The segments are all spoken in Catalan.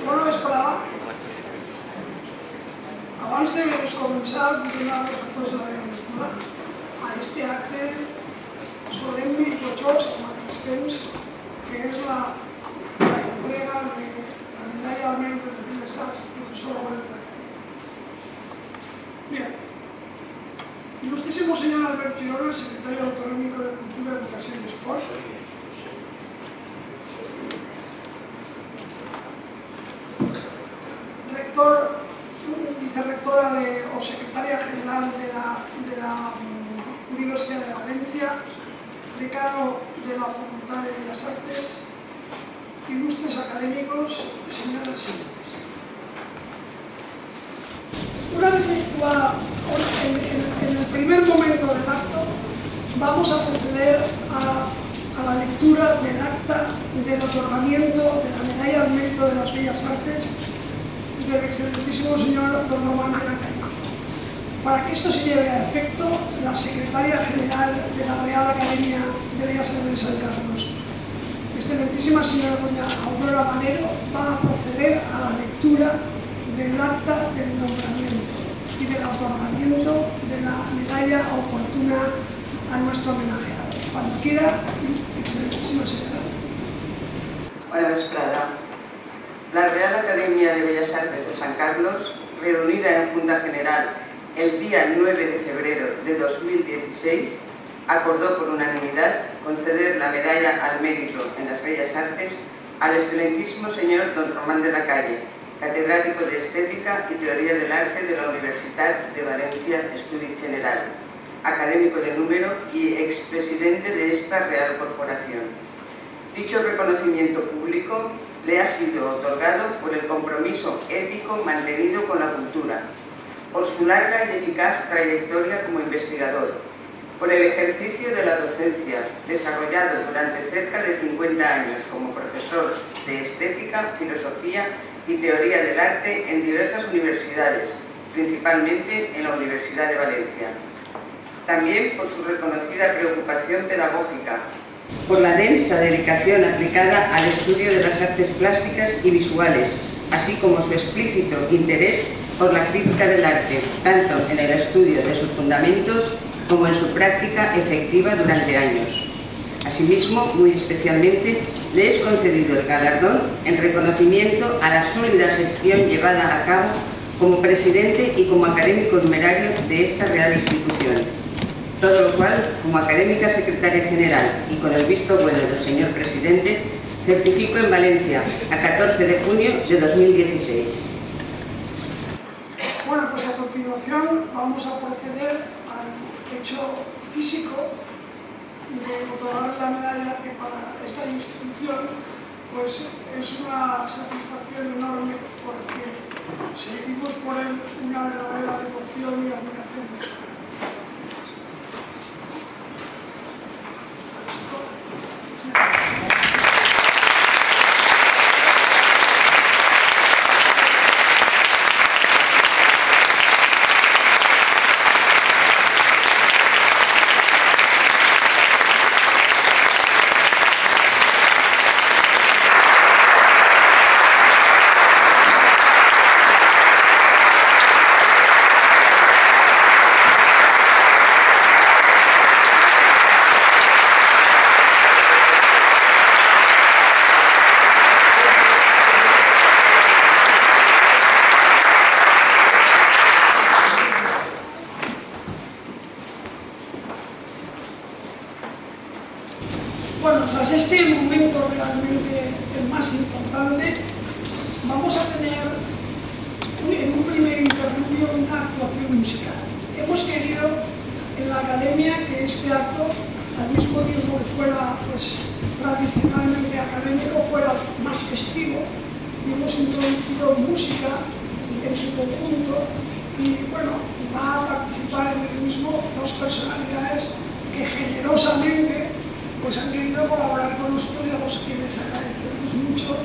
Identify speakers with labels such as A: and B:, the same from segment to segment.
A: Bona vesprada. Abans de començar, vull donar els actors de la benvinguda a este acte solemne i plujós al mateix temps, que és la entrega de la medalla al mérito de Bellas Arts i professor Huelva. Bien. Ilustrísimo señor Albert Girona, secretario autonómico de Cultura, Educación y Sport. Vicerrectora o secretaria general de la Universidad de Valencia, decano de la Facultad de Bellas Artes, ilustres académicos, señoras y señores. Una vez efectuada en el primer momento del acto, vamos a proceder a la lectura del acta del otorgamiento de la medalla al mérito de las Bellas Artes del excelentísimo señor don Román de la Calle. Para que esto se lleve a efecto, la secretaria general de la Real Academia de Bellas Artes de San Carlos, excelentísima señora doña Aurora Manero, va a proceder a la lectura del acta del nombramiento y del otorgamiento de la medalla oportuna a nuestro homenajeado. Cuando quiera, excelentísima señora.
B: Bona vesprada. La Real Academia de Bellas Artes de San Carlos, reunida en Junta General el día 9 de febrero de 2016, acordó por unanimidad conceder la medalla al mérito en las Bellas Artes al excelentísimo señor don Román de la Calle, catedrático de Estética y Teoría del Arte de la Universitat de Valencia Estudi General, académico de número y expresidente de esta Real Corporación. Dicho reconocimiento público le ha sido otorgado por el compromiso ético mantenido con la cultura, por su larga y eficaz trayectoria como investigador, por el ejercicio de la docencia desarrollado durante cerca de 50 años como profesor de Estética, Filosofía y Teoría del Arte en diversas universidades, principalmente en la Universidad de Valencia. También por su reconocida preocupación pedagógica, por la densa dedicación aplicada al estudio de las artes plásticas y visuales, así como su explícito interés por la crítica del arte, tanto en el estudio de sus fundamentos como en su práctica efectiva durante años. Asimismo, muy especialmente, le es concedido el galardón en reconocimiento a la sólida gestión llevada a cabo como presidente y como académico numerario de esta real institución. Todo lo cual, como académica secretaria general y con el visto bueno del señor presidente, certifico en Valencia a 14 de junio de 2016.
A: Bueno, pues a continuación vamos a proceder al hecho físico de otorgar la medalla, que para esta institución pues es una satisfacción enorme, porque seguimos por él una verdadera devoción y admiración. Bueno, tras este momento realmente el más importante, vamos a tener en un primer interludio una actuación musical. Hemos querido en la Academia que este acto, al mismo tiempo que fuera pues, tradicionalmente académico, fuera más festivo, y hemos introducido música en su conjunto, y bueno, va a participar en el mismo dos personalidades que generosamente pues han querido colaborar con nosotros y a los que les agradecemos mucho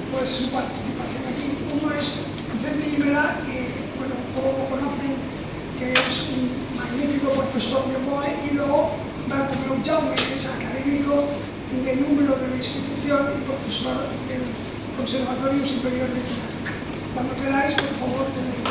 A: pues, su participación aquí. Uno es Vicente Rivera, que bueno, todos lo conocen, que es un magnífico profesor de BOE, y luego Bartomeu Jaume, que es académico de número de la institución y profesor del Conservatorio Superior de Cerámica. Cuando queráis, por favor, tenéis.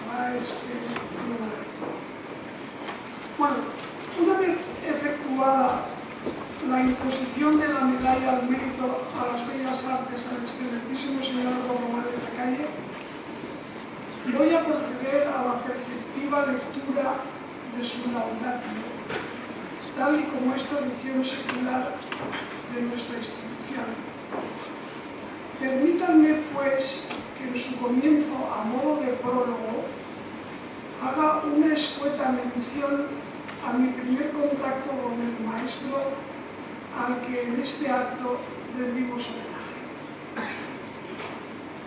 A: aprobará este nuevo ley. Bueno, una vez efectuada la imposición de la medalla al mérito a las bellas artes al excelentísimo señor Don Román de la Calle, voy a proceder a la perceptiva lectura de su laudatio, tal y como es tradición secular de nuestra institución. Permítanme, pues, que en su comienzo, a modo de prólogo, haga una escueta mención a mi primer contacto con el maestro al que en este acto rendimos homenaje.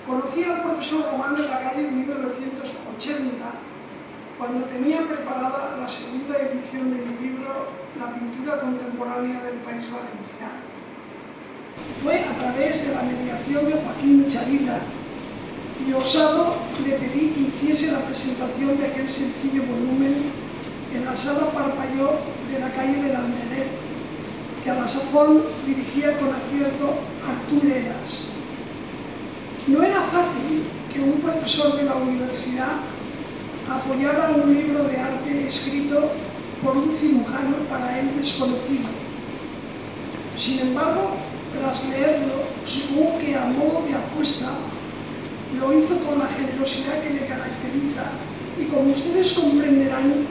A: Conocí al profesor Román de la Calle en 1980, cuando tenía preparada la segunda edición de mi libro La pintura contemporánea del País Valenciano. Fue a través de la mediación de Joaquín Chavila y osado le pedí que hiciese la presentación de aquel sencillo volumen en la sala Parpalló de la calle de Landerer, que a la sazón dirigía con acierto Artur Heras. No era fácil que un profesor de la universidad apoyara un libro de arte escrito por un cirujano para él desconocido. Sin embargo, tras leerlo, supongo que a modo de apuesta, lo hizo con la generosidad que le caracteriza y, como ustedes comprenderán,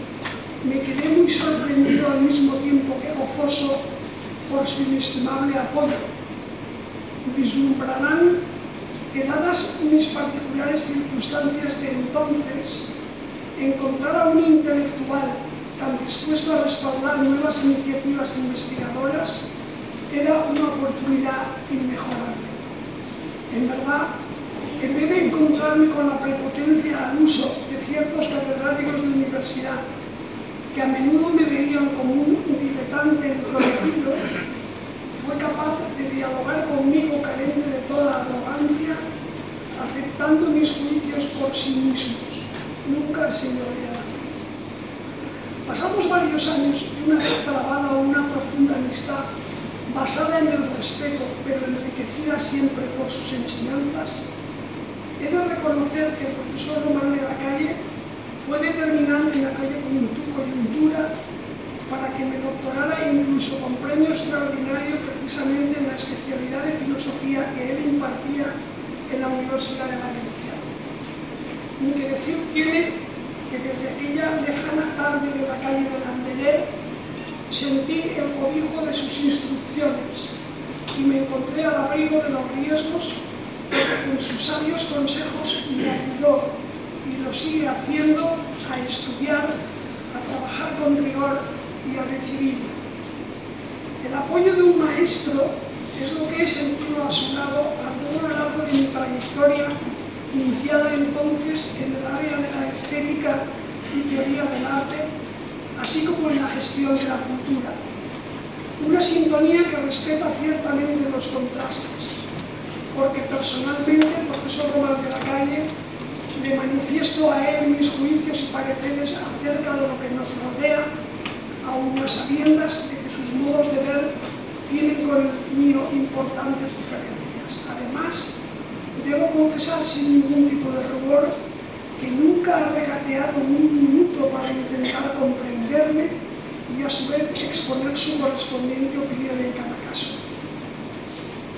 A: me quedé muy sorprendido al mismo tiempo que gozoso por su inestimable apoyo. Vislumbrarán que, dadas mis particulares circunstancias de entonces, encontrar a un intelectual tan dispuesto a respaldar nuevas iniciativas investigadoras era una oportunidad inmejorable. En verdad, en vez de encontrarme con la prepotencia al uso de ciertos catedráticos de universidad que a menudo me veían como un diletante introvertido, fue capaz de dialogar conmigo carente de toda arrogancia, aceptando mis juicios por sí mismos, nunca señoreada. Pasamos varios años de una trabada o una profunda amistad basada en el respeto, pero enriquecida siempre por sus enseñanzas. He de reconocer que el profesor Román de la Calle fue determinante en aquella coyuntura para que me doctorara incluso con premio extraordinario precisamente en la especialidad de filosofía que él impartía en la Universidad de Valencia. Ni que decir tiene que desde aquella lejana tarde de la calle de Landerer sentí el cobijo de sus instrucciones y me encontré al abrigo de los riesgos que con sus sabios consejos me ayudó y lo sigue haciendo a estudiar, a trabajar con rigor y a recibir. El apoyo de un maestro es lo que he sentido a su lado a lo largo de mi trayectoria, iniciada entonces en el área de la estética y teoría del arte, así como en la gestión de la cultura. Una sintonía que respeta ciertamente los contrastes, porque personalmente el profesor Román de la Calle le manifiesto a él mis juicios y pareceres acerca de lo que nos rodea, aun a sabiendas de que sus modos de ver tienen con el mío importantes diferencias. Además, debo confesar sin ningún tipo de rubor que nunca ha regateado un minuto para intentar comprenderme y a su vez exponer su correspondiente opinión en cada caso.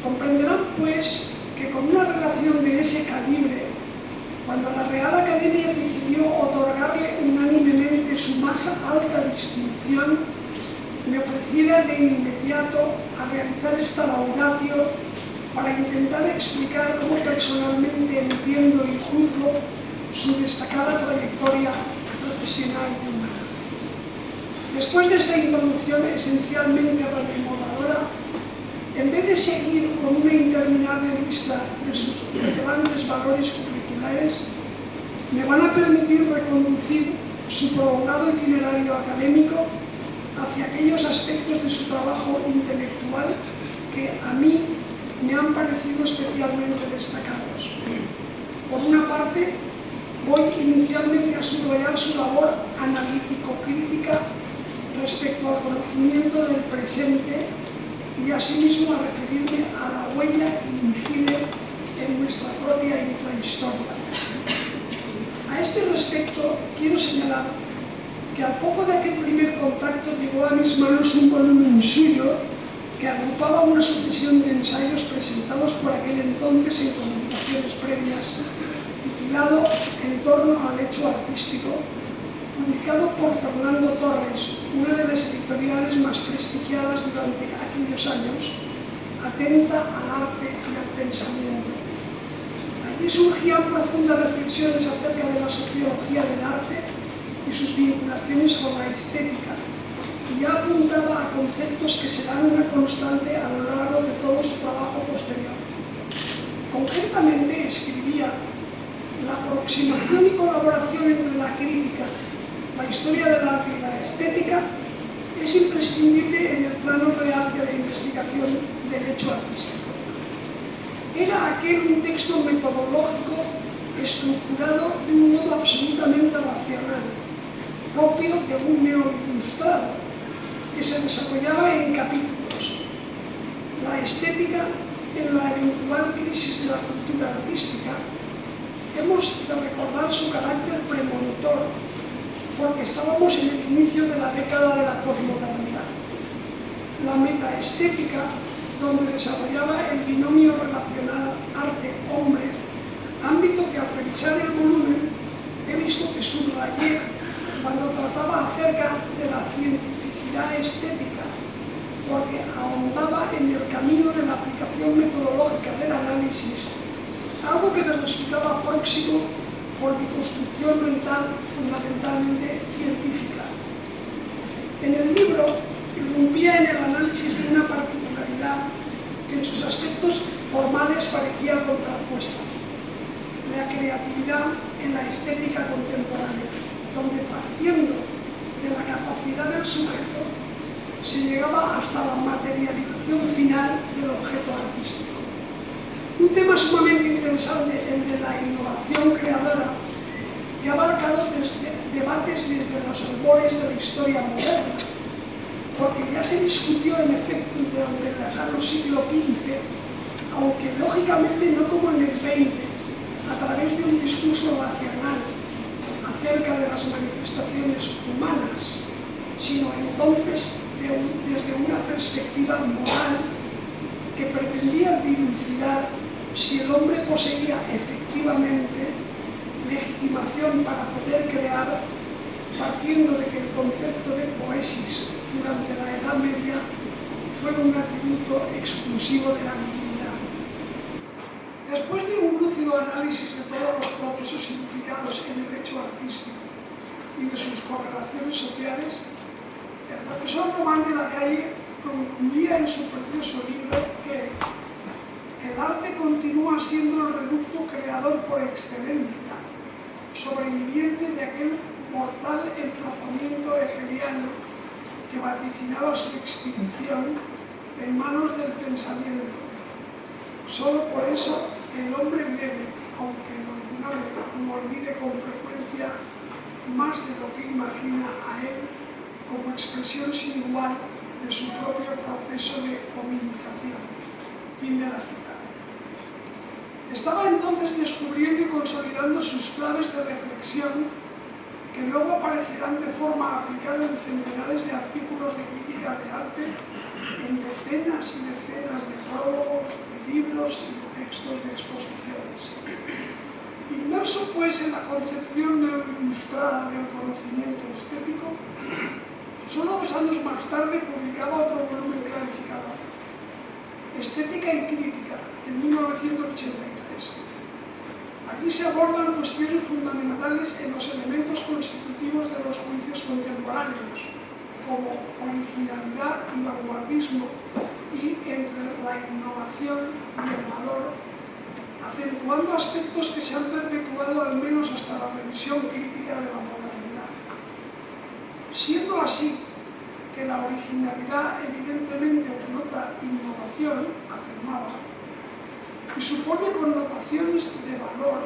A: Comprenderán, pues, que con una relación de ese calibre, cuando la Real Academia decidió otorgarle unánimemente su más alta distinción, me ofreciera de inmediato a realizar esta laudatio para intentar explicar cómo personalmente entiendo y juzgo su destacada trayectoria profesional y humana. Después de esta introducción esencialmente rememoradora, en vez de seguir con una interminable lista de sus relevantes valores curriculares, me van a permitir reconducir su prolongado itinerario académico hacia aquellos aspectos de su trabajo intelectual que a mí me han parecido especialmente destacados. Por una parte, voy inicialmente a subrayar su labor analítico-crítica respecto al conocimiento del presente y asimismo a referirme a la huella invisible en nuestra propia intrahistoria. A este respecto, quiero señalar que al poco de aquel primer contacto llegó a mis manos un volumen suyo que agrupaba una sucesión de ensayos presentados por aquel entonces en comunicaciones previas, titulado En torno al hecho artístico, publicado por Fernando Torres, una de las editoriales más prestigiadas durante aquellos años, atenta al arte y al pensamiento. Allí surgían profundas reflexiones acerca de la sociología del arte y sus vinculaciones con la estética, y ya apuntaba a conceptos que serán una constante a lo largo de todo su trabajo posterior. Concretamente escribía: la aproximación y colaboración entre la crítica, la historia del arte y la estética es imprescindible en el plano real de la investigación del hecho artístico. Era aquel un texto metodológico estructurado de un modo absolutamente racional, propio de un neoilustrado, que se desarrollaba en capítulos. La estética en la eventual crisis de la cultura artística. Hemos de recordar su carácter premonitor, porque estábamos en el inicio de la década de la posmodernidad. La metaestética, donde desarrollaba el binomio relacional arte-hombre, ámbito que al revisar el volumen he visto que subrayé cuando trataba acerca de la cientificidad estética, porque ahondaba en el camino de la aplicación metodológica del análisis, algo que me resultaba próximo por mi construcción mental fundamentalmente científica. En el libro irrumpía en el análisis de una particularidad que en sus aspectos formales parecía contrapuesta: la creatividad en la estética contemporánea, donde partiendo de la capacidad del sujeto se llegaba hasta la materialización final del objeto artístico. Un tema sumamente interesante, el de la innovación creadora, que ha abarcado debates desde los albores de la historia moderna, porque ya se discutió en efecto durante el lejano siglo XV, aunque lógicamente no como en el XX, a través de un discurso racional acerca de las manifestaciones humanas, sino entonces desde una perspectiva moral que pretendía dilucidar si el hombre poseía efectivamente legitimación para poder crear, partiendo de que el concepto de poesis durante la Edad Media fue un atributo exclusivo de la divinidad. Después de un lúcido análisis de todos los procesos implicados en el hecho artístico y de sus correlaciones sociales, el profesor Román de la Calle concluía en su precioso libro que el arte continúa siendo el reducto creador por excelencia, sobreviviente de aquel mortal emplazamiento hegeliano que vaticinaba su extinción en manos del pensamiento. Solo por eso el hombre debe, aunque lo ignore o olvide con frecuencia, más de lo que imagina a él como expresión singular de su propio proceso de hominización. Fin de la cita. Estaba entonces descubriendo y consolidando sus claves de reflexión, que luego aparecerán de forma aplicada en centenares de artículos de crítica de arte, en decenas y decenas de prólogos, de libros y de textos de exposiciones. Inmerso, pues, en la concepción neoilustrada del conocimiento estético, solo 2 años más tarde publicaba otro volumen clarificador, Estética y Crítica, en 1983. Aquí se abordan cuestiones fundamentales en los elementos constitutivos de los juicios contemporáneos, como originalidad y vanguardismo, y entre la innovación y el valor, acentuando aspectos que se han perpetuado al menos hasta la revisión crítica de la modernidad. Siendo así que la originalidad evidentemente denota innovación, afirmaba, y supone connotaciones de valor,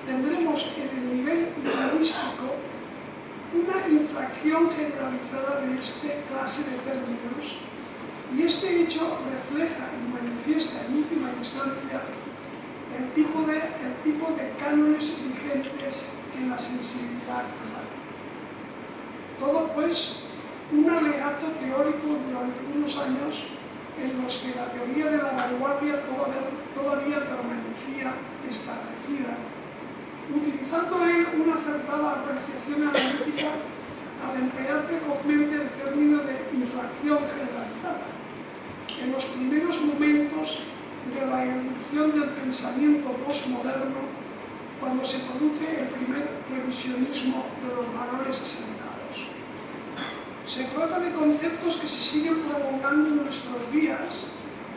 A: tendremos en el nivel lingüístico una infracción generalizada de esta clase de términos, y este hecho refleja y manifiesta en última instancia el tipo de cánones vigentes en la sensibilidad actual. Todo, pues, un alegato teórico durante unos años en los que la teoría de la vanguardia todavía permanecía establecida, utilizando él una acertada apreciación analítica al emplear precozmente el término de inflación generalizada. En los primeros momentos de la evolución del pensamiento postmoderno, cuando se produce el primer revisionismo de los valores asentados. Se trata de conceptos que se siguen prolongando en nuestros días,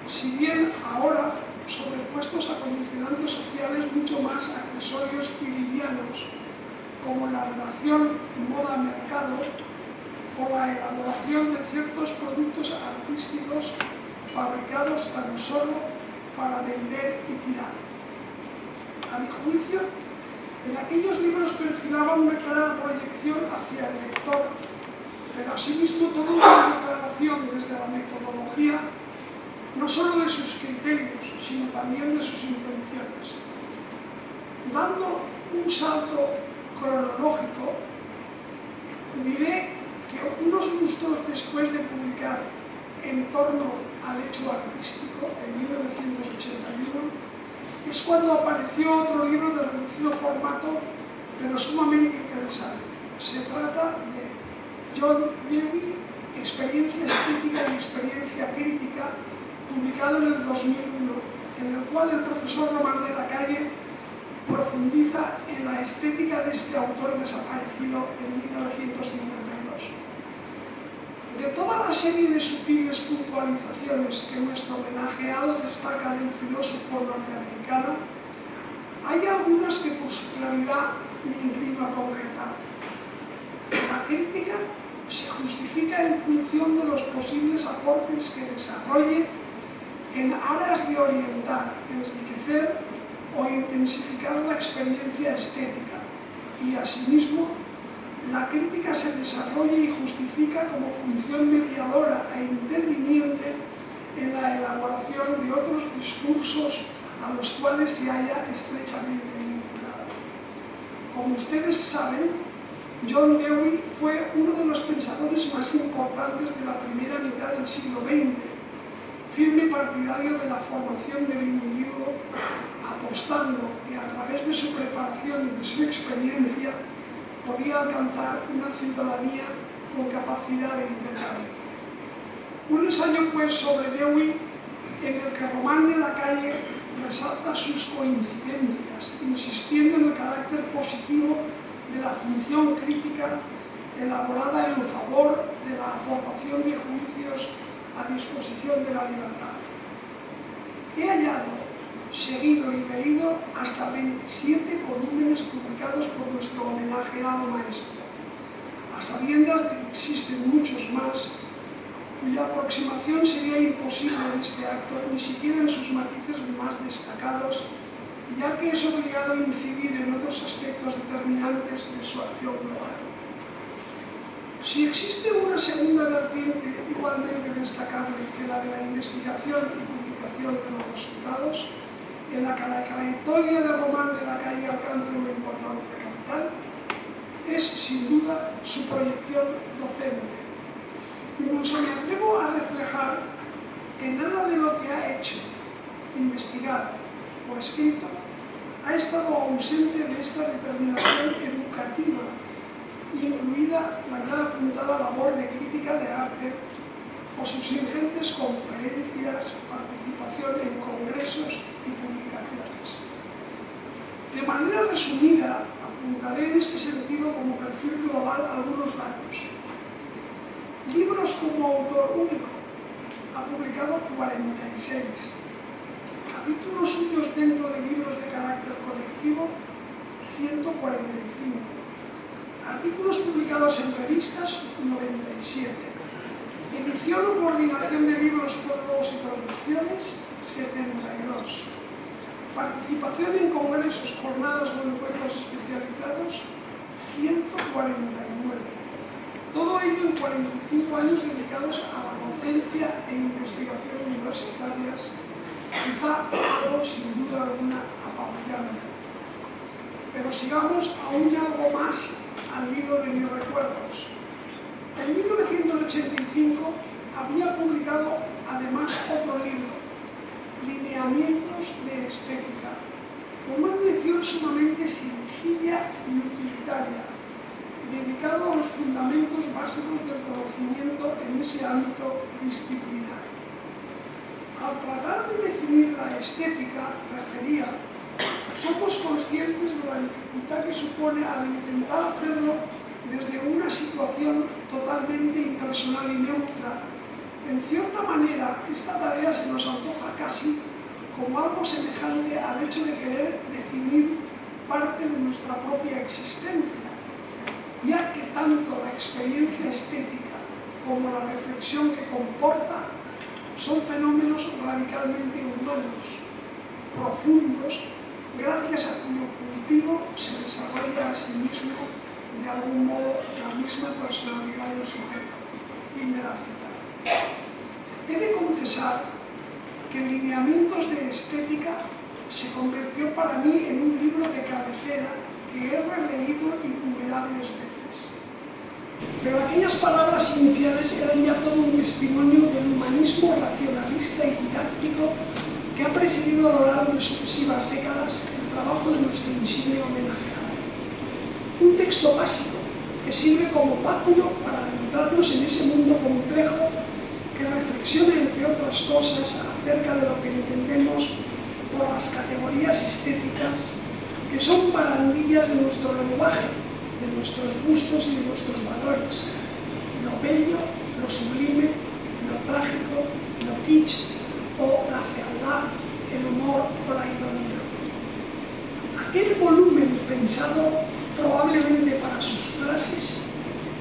A: si bien ahora sobrepuestos a condicionantes sociales mucho más accesorios y livianos, como la relación moda-mercado o la elaboración de ciertos productos artísticos fabricados tan solo para vender y tirar. A mi juicio, en aquellos libros perfilaban una clara proyección hacia el lector, pero asimismo toda una declaración desde la metodología, no solo de sus criterios, sino también de sus intenciones. Dando un salto cronológico, diré que unos lustros después de publicar En torno al hecho artístico, en 1981, es cuando apareció otro libro de reducido formato, pero sumamente interesante. Se trata de John Dewey, Experiencia estética y experiencia crítica, publicado en el 2001, en el cual el profesor Román de la Calle profundiza en la estética de este autor desaparecido en 1952. De toda la serie de sutiles puntualizaciones que nuestro homenajeado destaca del filósofo norteamericano, hay algunas que por su claridad me inclino a concretar. La crítica se justifica en función de los posibles aportes que desarrolle en aras de orientar, enriquecer o intensificar la experiencia estética, y asimismo la crítica se desarrolla y justifica como función mediadora e interviniente en la elaboración de otros discursos a los cuales se halla estrechamente vinculada. Como ustedes saben, John Dewey fue uno de los pensadores más importantes de la primera mitad del siglo XX, firme partidario de la formación del individuo, apostando que a través de su preparación y de su experiencia podía alcanzar una ciudadanía con capacidad de intercambio. Un ensayo, pues, sobre Dewey, en el que Román de la Calle resalta sus coincidencias, insistiendo en el carácter positivo de la función crítica elaborada en favor de la aportación de juicios a disposición de la libertad. He hallado, seguido y leído hasta 27 volúmenes publicados por nuestro homenajeado maestro, a sabiendas de que existen muchos más, cuya aproximación sería imposible en este acto, ni siquiera en sus matices más destacados, ya que es obligado a incidir en otros aspectos determinantes de su acción global. Si existe una segunda vertiente igualmente destacable que la de la investigación y publicación de los resultados, en la que la trayectoria de Román de la Calle alcanza una importancia capital, es sin duda su proyección docente. Incluso me atrevo a reflejar que nada de lo que ha hecho, investigado o escrito ha estado ausente de esta determinación educativa, incluida la ya apuntada labor de crítica de arte o sus ingentes conferencias, participación en congresos y publicaciones. De manera resumida, apuntaré en este sentido como perfil global algunos datos. Libros como autor único, ha publicado 46. Capítulos suyos dentro de libros de carácter colectivo, 145. Artículos publicados en revistas, 97. Edición o coordinación de libros, prólogos y traducciones, 72. Participación en congresos, jornadas o encuentros especializados, 149. Todo ello en 45 años dedicados a la docencia e investigación universitarias quizá algo sin duda alguna apabullante. Pero sigamos aún algo más al hilo de mis recuerdos. En 1985 había publicado además otro libro, Lineamientos de Estética, con una edición sumamente sencilla y utilitaria, dedicado a los fundamentos básicos del conocimiento en ese ámbito disciplinar. Al tratar de definir la estética, refería, somos conscientes de la dificultad que supone al intentar hacerlo desde una situación totalmente impersonal y neutra. En cierta manera, esta tarea se nos antoja casi como algo semejante al hecho de querer definir parte de nuestra propia existencia, ya que tanto la experiencia estética como la reflexión que comporta son fenómenos radicalmente humanos, profundos, gracias a cuyo cultivo se desarrolla a sí mismo de algún modo la misma personalidad del sujeto. Fin de la cita. He de confesar que Lineamientos de Estética se convirtió para mí en un libro de cabecera que he releído innumerables veces. Pero aquellas palabras iniciales eran ya todo un testimonio del humanismo racionalista y didáctico que ha presidido a lo largo de sucesivas décadas el trabajo de nuestro insigne homenajeado. Un texto básico que sirve como báculo para adentrarnos en ese mundo complejo que reflexiona, entre otras cosas, acerca de lo que entendemos por las categorías estéticas, que son barandillas de nuestro lenguaje, de nuestros gustos y de nuestros valores. Lo bello, lo sublime, lo trágico, lo kitsch o la fealdad, el humor o la ironía. Aquel volumen pensado probablemente para sus clases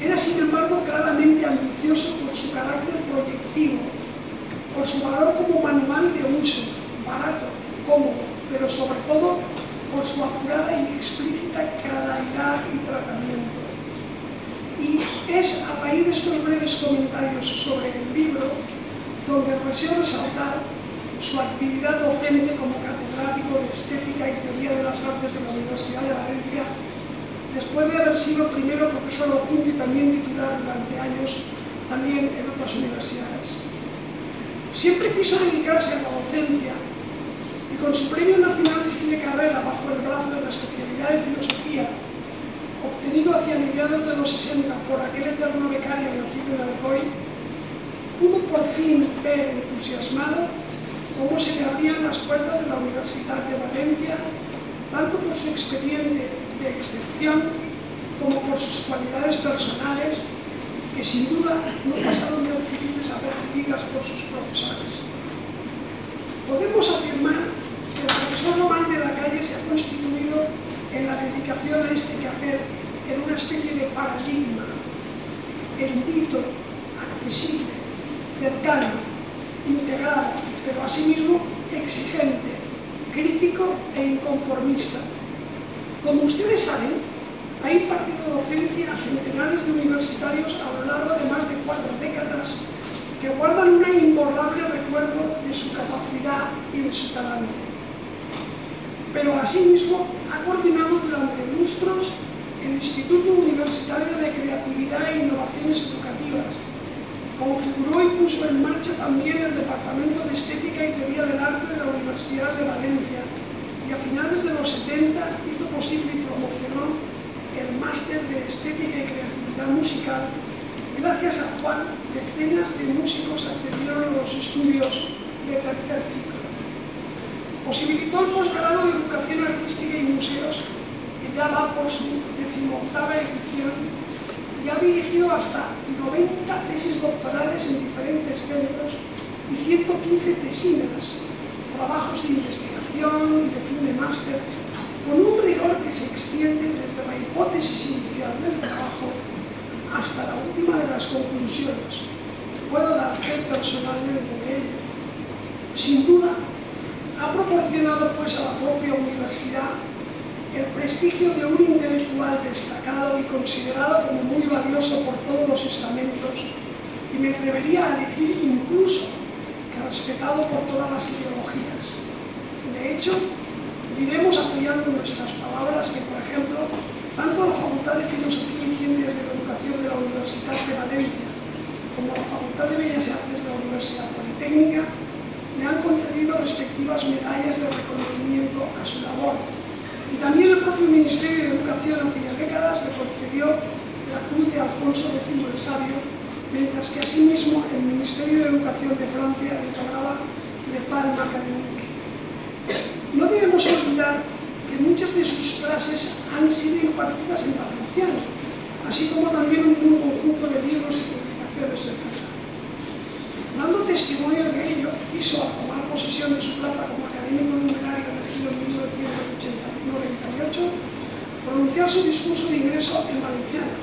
A: era sin embargo claramente ambicioso por su carácter proyectivo, por su valor como manual de uso, barato, cómodo, pero sobre todo por su apurada y explícita claridad y tratamiento. Y es a raíz de estos breves comentarios sobre el libro donde deseo resaltar su actividad docente como catedrático de Estética y Teoría de las Artes de la Universidad de Valencia, después de haber sido primero profesor adjunto y también titular durante años también en otras universidades. Siempre quiso dedicarse a la docencia y con su Premio Nacional de Carrera bajo el brazo de la especialidad de Filosofía, obtenido hacia mediados de los 60 por aquel eterno becario Leocinio de Alcoy, pudo por fin ver entusiasmado cómo se le abrían las puertas de la Universidad de Valencia, tanto por su expediente de excepción como por sus cualidades personales, que sin duda no pasaron desapercibidas por sus profesores. Podemos afirmar que el profesor Román de la Calle se ha constituido en la dedicación a este quehacer en una especie de paradigma, erudito, accesible, cercano, integrado, pero asimismo exigente, crítico e inconformista. Como ustedes saben, ha impartido docencia a centenares de universitarios a lo largo de más de 4 décadas que guardan un imborrable recuerdo de su capacidad y de su talento. Pero asimismo ha coordinado durante lustros el Instituto Universitario de Creatividad e Innovaciones Educativas, configuró y puso en marcha también el Departamento de Estética y Teoría del Arte de la Universidad de Valencia y a finales de los 70 hizo posible y promocionó el Máster de Estética y Creatividad Musical, gracias al cual decenas de músicos accedieron a los estudios de tercer ciclo. Posibilitó el posgrado de Educación Artística y Museos, que ya va por su 18ª edición, y ha dirigido hasta 90 tesis doctorales en diferentes centros y 115 tesinas, trabajos de investigación y de fin de máster, con un rigor que se extiende desde la hipótesis inicial del trabajo hasta la última de las conclusiones. Puedo dar fe personalmente de ello. Sin duda, ha proporcionado pues a la propia universidad el prestigio de un intelectual destacado y considerado como muy valioso por todos los estamentos, y me atrevería a decir incluso que respetado por todas las ideologías. De hecho, diremos apoyando nuestras palabras que, por ejemplo, tanto la Facultad de Filosofía y Ciencias de la Educación de la Universidad de Valencia como la Facultad de Bellas Artes de la Universidad Politécnica me han concedido respectivas medallas de reconocimiento a su labor. Y también el propio Ministerio de Educación hace ya décadas le concedió la Cruz de Alfonso X el Sabio, mientras que asimismo el Ministerio de Educación de Francia le otorgaba de Palme Académique. No debemos olvidar que muchas de sus clases han sido impartidas en valenciano, así como también un conjunto de libros y publicaciones, etc. Dando testimonio de ello, quiso, al tomar posesión de su plaza como académico numerario elegido en 1998, pronunciar su discurso de ingreso en valenciano,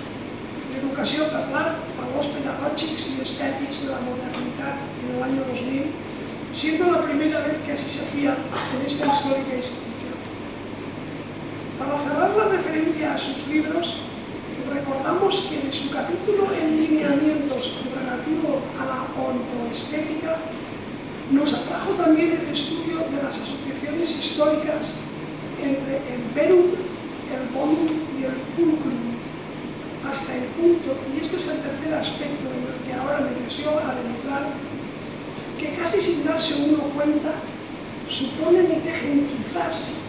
A: l'educació per l'art, valors pedagògics i estètics de la modernitat en el año 2000, siendo la primera vez que así se hacía en esta histórica institución. Para cerrar la referencia a sus libros, recordamos que en su capítulo en lineamientos relativo a la ontoestética nos atrajo también el estudio de las asociaciones históricas entre el verum, el bonum y el pulcrum, hasta el punto, y este es el tercer aspecto en el que ahora me deseo adentrar, que casi sin darse uno cuenta suponen y tejen quizás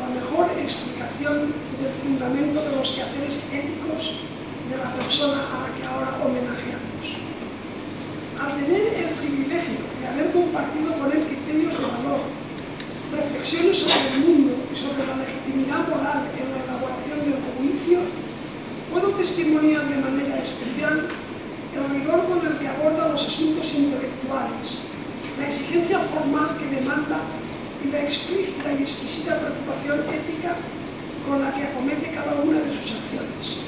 A: la mejor explicación del fundamento de los quehaceres éticos de la persona a la que ahora homenajeamos. Al tener el privilegio de haber compartido con él criterios de valor, reflexiones sobre el mundo y sobre la legitimidad moral en la elaboración del juicio, puedo testimoniar de manera especial el rigor con el que aborda los asuntos intelectuales, la exigencia formal que demanda y la explícita y exquisita preocupación ética con la que acomete cada una de sus acciones.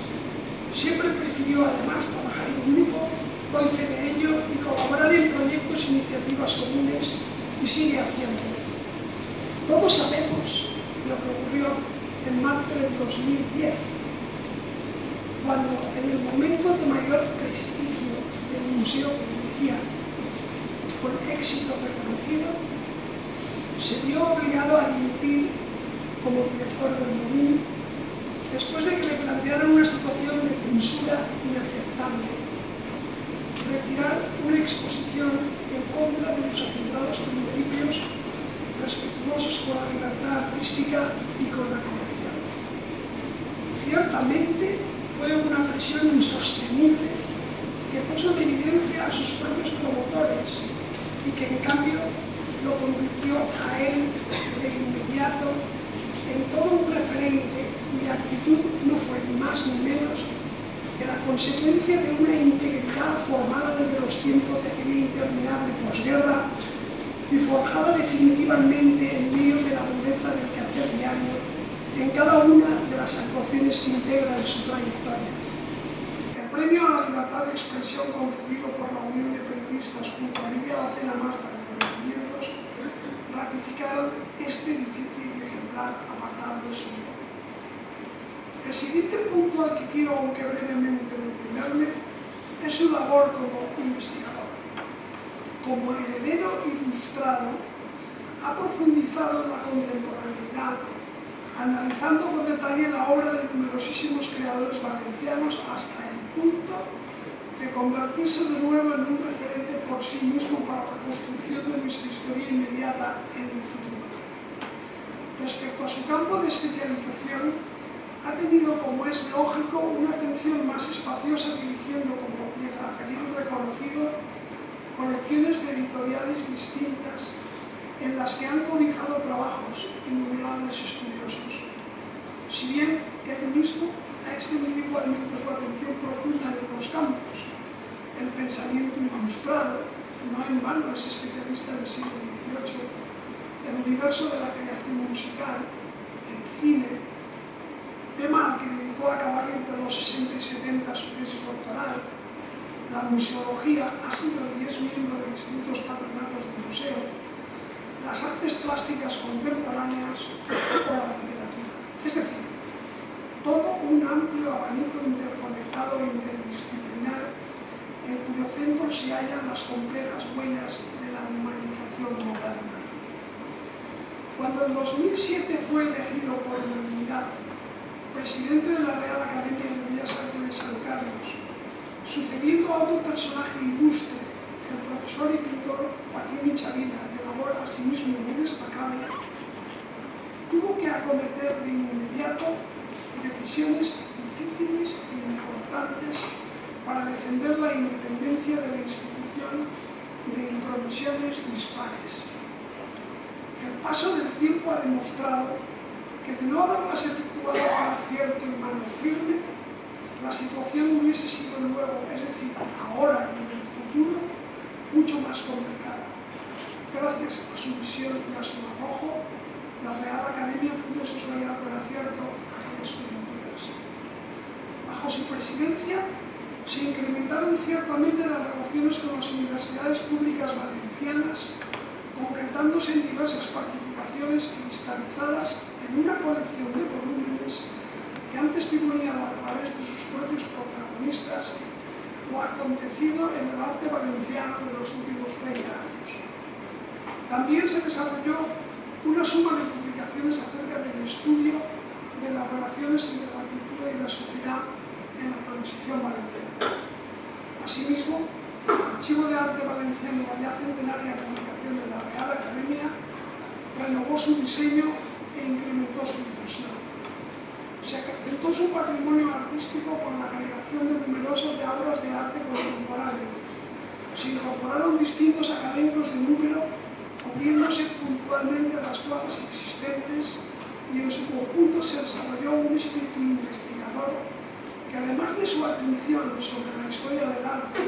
A: Siempre prefirió además trabajar en grupo, doy fe de ello, y colaborar en proyectos e iniciativas comunes, y sigue haciéndolo. Todos sabemos lo que ocurrió en marzo del 2010, cuando en el momento de mayor prestigio del museo que dirigía, con éxito reconocido, se vio obligado a dimitir como director del MOVIN después de que le plantearan una situación de censura inaceptable, retirar una exposición en contra de sus acendrados principios respetuosos con la libertad artística y con la comercial. Ciertamente fue una presión insostenible que puso en evidencia a sus propios promotores y que en cambio lo convirtió a él de inmediato en todo un referente cuya actitud no fue ni más ni menos que la consecuencia de una integridad formada desde los tiempos de aquella interminable posguerra y forjada definitivamente en medio de la dureza del quehacer diario en cada una de las actuaciones que integra en su trayectoria. El premio a la libertad de expresión concedido por la Unión de Periodistas junto a Lidia Acena Mastra de Conocimientos ratificaron este difícil y ejemplar apartado de su vida. El siguiente punto al que quiero, aunque brevemente, detenerme es su labor como investigador. Como heredero ilustrado, ha profundizado en la contemporaneidad, analizando con detalle la obra de numerosísimos creadores valencianos hasta el punto de convertirse de nuevo en un referente por sí mismo para la construcción de nuestra historia inmediata en el futuro. Respecto a su campo de especialización, ha tenido, como es lógico, una atención más espaciosa dirigiendo, como bien referido y reconocido, colecciones de editoriales distintas en las que han cobijado trabajos innumerables estudiosos. Si bien él mismo ha extendido igualmente su atención profunda en otros campos, el pensamiento ilustrado, no en vano es especialista del siglo XVIII, el universo de la creación musical, el cine, tema al que dedicó a caballo entre los 60 y 70 su tesis doctoral, la museología, ha sido y es miembro de distintos patronatos del museo, las artes plásticas contemporáneas o la literatura. Es decir, todo un amplio abanico interconectado e interdisciplinar en cuyo centro se hallan las complejas huellas de la humanidad en 2007 fue elegido por unanimidad presidente de la Real Academia de Bellas Artes de San Carlos, sucediendo a otro personaje ilustre, el profesor y pintor Joaquín Michavila, de labor asimismo muy destacable, tuvo que acometer de inmediato decisiones difíciles e importantes para defender la independencia de la institución de intromisiones dispares. El paso del tiempo ha demostrado que de no haberlas efectuado con acierto y mano firme, la situación hubiese sido luego, es decir, ahora y en el futuro, mucho más complicada. Gracias a su visión y a su arrojo, la Real Academia pudo soslayar con acierto aquellas coyunturas. Bajo su presidencia se incrementaron ciertamente las relaciones con las universidades públicas valencianas, concretándose en diversas participaciones cristalizadas en una colección de volúmenes que han testimoniado a través de sus propios protagonistas lo acontecido en el arte valenciano de los últimos 30 años. También se desarrolló una suma de publicaciones acerca del estudio de las relaciones entre la cultura y la sociedad en la transición valenciana. Asimismo, el Archivo de Arte Valenciano, la ya centenaria publicación de la Real Academia, renovó su diseño e incrementó su difusión. Se acrecentó su patrimonio artístico con la agregación de numerosas obras de arte contemporáneo. Se incorporaron distintos académicos de número, cubriéndose puntualmente las plazas existentes, y en su conjunto se desarrolló un espíritu investigador que, además de su atención sobre la historia del arte,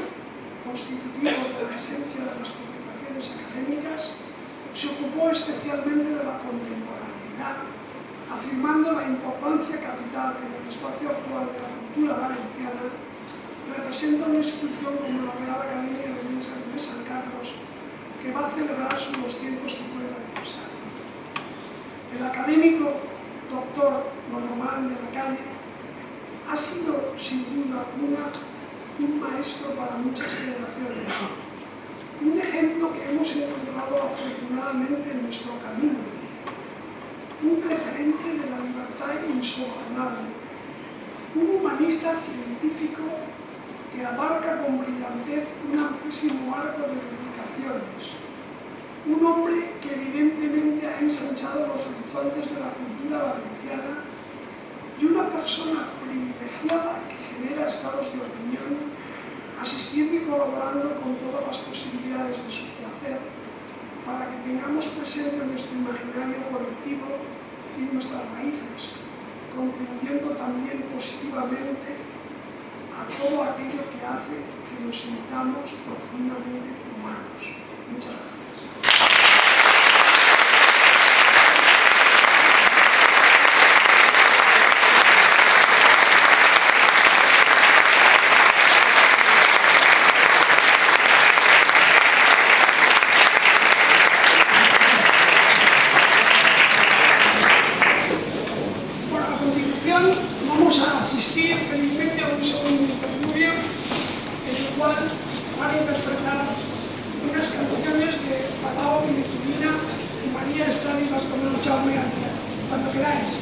A: constitutivo de la esencia de las publicaciones académicas, se ocupó especialmente de la contemporaneidad, afirmando la importancia capital que en el espacio actual de la cultura valenciana representa una institución como la Real Academia de Bellas Artes de San Carlos, que va a celebrar su 250 aniversario. El académico doctor Don Román de la Calle ha sido, sin duda alguna, un maestro para muchas generaciones, un ejemplo que hemos encontrado afortunadamente en nuestro camino, un referente de la libertad insobornable, un humanista científico que abarca con brillantez un amplísimo arco de dedicaciones, un hombre que evidentemente ha ensanchado los horizontes de la cultura valenciana y una persona privilegiada que genera estados de opinión, asistiendo y colaborando con todas las posibilidades de su quehacer, para que tengamos presente nuestro imaginario colectivo y nuestras raíces, contribuyendo también positivamente a todo aquello que hace que nos sintamos profundamente humanos. Muchas gracias. Vamos a asistir felizmente a un segundo interludio, en el cual van a interpretar unas canciones de Palau Piliturina y María Estrada y Bartolomé Jaume García. Cuando queráis.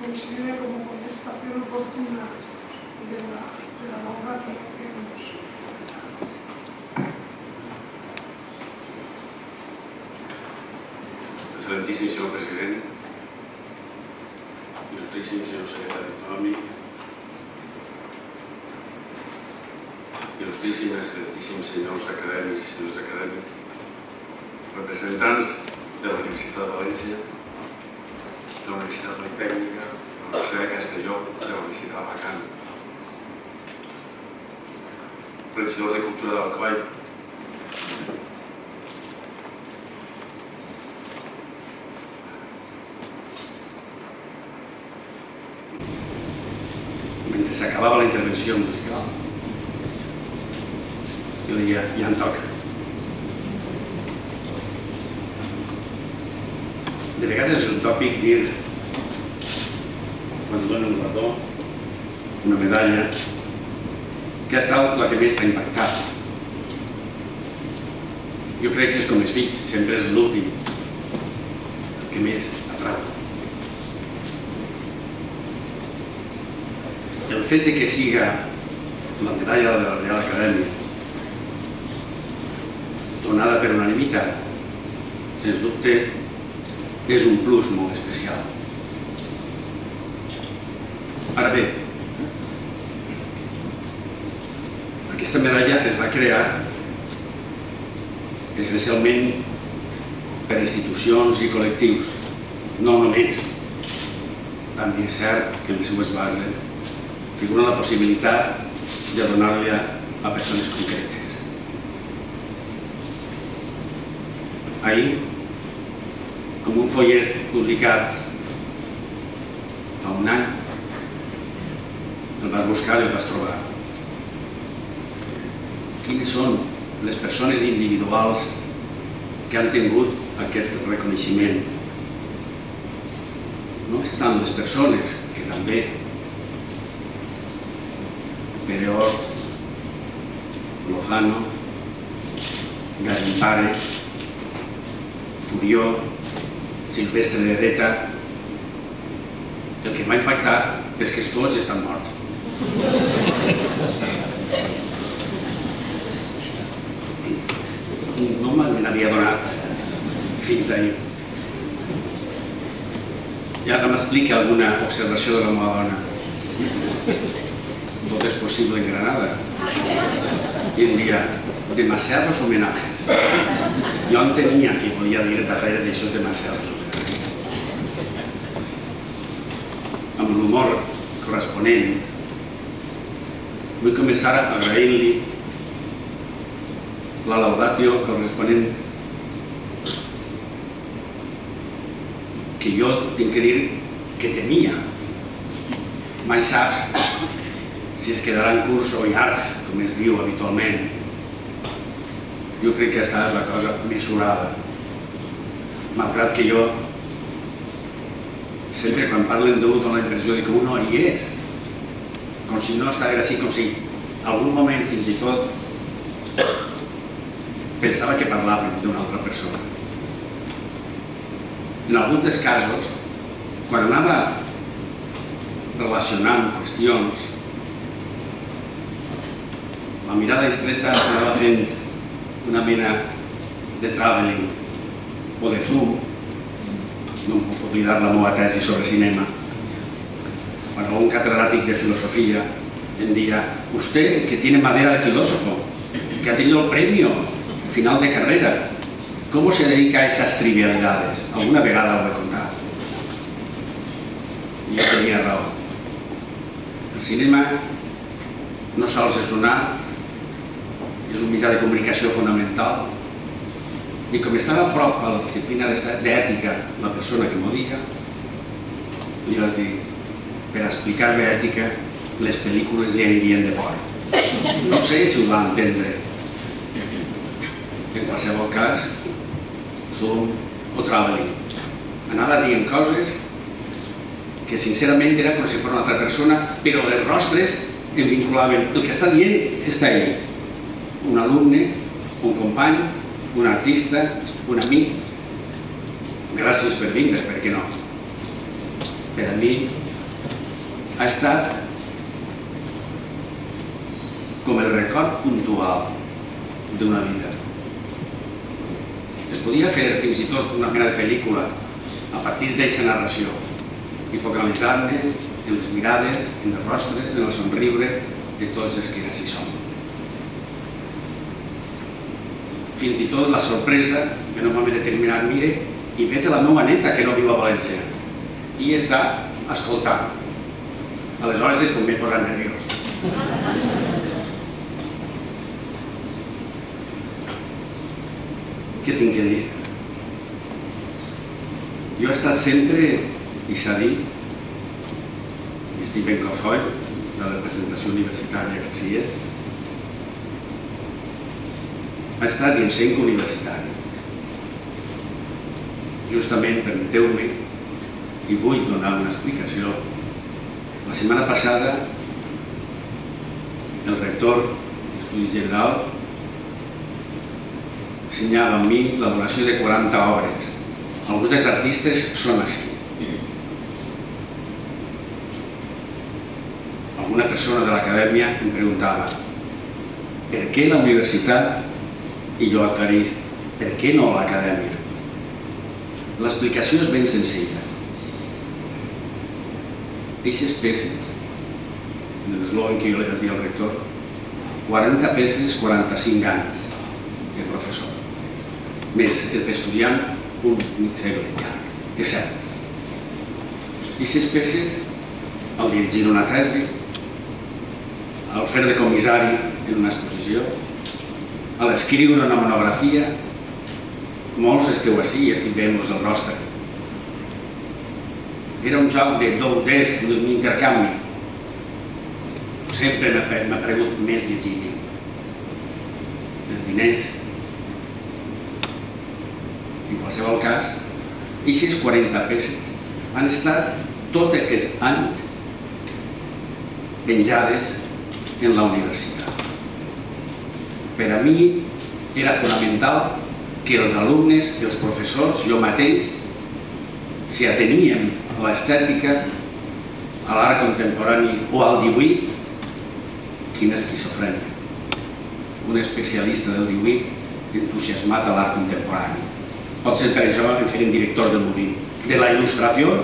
A: considere como contestación oportuna de la obra que hemos presentado.
C: Excelentíssim senyor president, il·lustríssim senyor secretari econòmic, il·lustríssim i excelentíssim senyors acadèmics i senyors acadèmics, representants de la Universitat de València, de la Universitat Politècnica, de la Universitat de Castelló, de la Universitat d'Alacant, regidor de Cultura d'Alcoi, mentre s'acabava la intervenció musical, jo diria, ja em toca. De vegades és un tòpic dir, quan dona un guardó, una medalla, que ha estat la que més t'ha impactat. Jo crec que és com els fills, sempre és l'últim, el que més atrau. El fet de que siga la medalla de la Real Acadèmia donada per unanimitat, sens dubte, és un plus molt especial. Ara bé, aquesta medalla es va crear especialment per institucions i col·lectius, no només. També és cert que en les seues bases figura la possibilitat de donar-li a persones concretes. Ahir, amb un follet publicat fa un any, el vas buscar i el vas trobar. Quines són les persones individuals que han tingut aquest reconeixement? No és tant les persones, que també, Pereort, Lozano, Garimpare, Furió, Silvestre de Dreta. El que m'ha impactat és que tots estan morts. No me n'havia donat fins ahir. I ara m'explica alguna observació de la meva dona. Tot és possible en Granada. I em dia, demasiados homenajes. Jo entenia que volia dir darrere d'això demasiados homenajes. Amb l'humor corresponent, vull començar agraint-li la laudatio corresponent que jo tinc que dir que tenia. Mai saps si es quedarà en curs o llargs, com es diu habitualment. Jo crec que aquesta és la cosa mesurada. Malgrat que jo sempre quan parlen d'u dono la impressió que un no hi és. Com si no estava així, com si en algun moment fins i tot pensava que parlaven d'una altra persona. En alguns dels casos, quan anava relacionant qüestions, la mirada estreta anava fent una mena de traveling o de zoom. No em puc oblidar la meva tesi sobre cinema. Quan un catedràtic de filosofia em deia, usted que tiene madera de filósofo, que ha tenido el premio final de carrera, ¿cómo se dedica a esas trivialidades? Alguna vegada ho he contat. I jo tenia raó. El cinema no sols és un art, és un mitjà de comunicació fonamental, i com estava a prop a la disciplina d'ètica la persona que m'ho diga, li vas dir, per explicar-me ètica, les pel·lícules li anirien de por. No sé si ho va entendre. En qualsevol cas, zoom o traveling. Anava dient coses que sincerament era com si fos una altra persona, però els rostres em vinculaven. El que està dient està ahí. Un alumne, un company, un artista, un amic. Gràcies per vindre, per què no? Per a mi ha estat com el record puntual d'una vida. Es podia fer fins i tot una mena de pel·lícula a partir d'aquesta narració i focalitzar-ne en les mirades, en els rostres, en el somriure de tots els que així som. Fins i tot la sorpresa que en un moment determinat mire i veig a la meva neta que no viu a València i està escoltant. Aleshores és com m'he posat nerviós. Què tinc que dir? Jo he estat sempre, i s'ha dit, i estic ben cofoi de la representació universitària que s'hi és, ha estat diencenc universitari. Justament, permeteu-me, i vull donar una explicació. La setmana passada, el rector d'Estudis General signava amb mi la donació de 40 obres. Alguns dels artistes són així. Alguna persona de l'acadèmia em preguntava per què la universitat? I jo aclarís, per què no l'acadèmia? L'explicació és ben senzilla. Aquestes peces, en l'eslògan que jo li vaig dir al rector, 40 peces, 45 anys de professor, més és d'estudiant un segle llarg. És cert. Aquestes peces, al llegir una tesi, al fer de comissari en una exposició, a l'escriure una monografia, molts esteu així i estic veient-vos el rostre. Era un joc de d'un intercanvi. Sempre m'ha paregut més legítim. Els diners. En qualsevol cas, aquestes 40 peces han estat tot aquests anys penjades en la universitat. Per a mi era fonamental que els alumnes, els professors, jo mateix, si ateníem a l'estètica, a l'art contemporani o al 18, quina esquizofrènia. Un especialista del 18 entusiasmat a l'art contemporani. Pot ser per això que farem director del moviment, de la il·lustració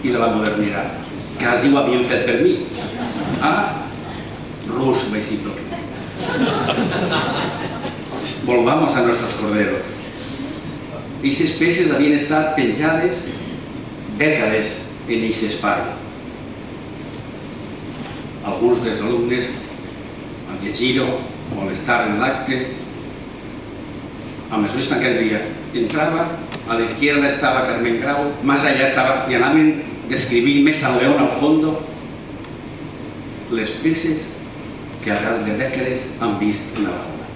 C: i de la modernitat. Quasi ho havien fet per mi. Rus, veisible. Volvamos a nuestros corderos. Aquestes peces havien estat penjades dècades en aquest espai. Alguns dels alumnes, al llegir-ho o al estar en l'acte, amb els ulls tancats deia, entrava, a la izquierda estava Carmen Grau, más allá estava, i anaven descrivint més al León al fondo les peces que al llarg de dècades han vist en l'aula.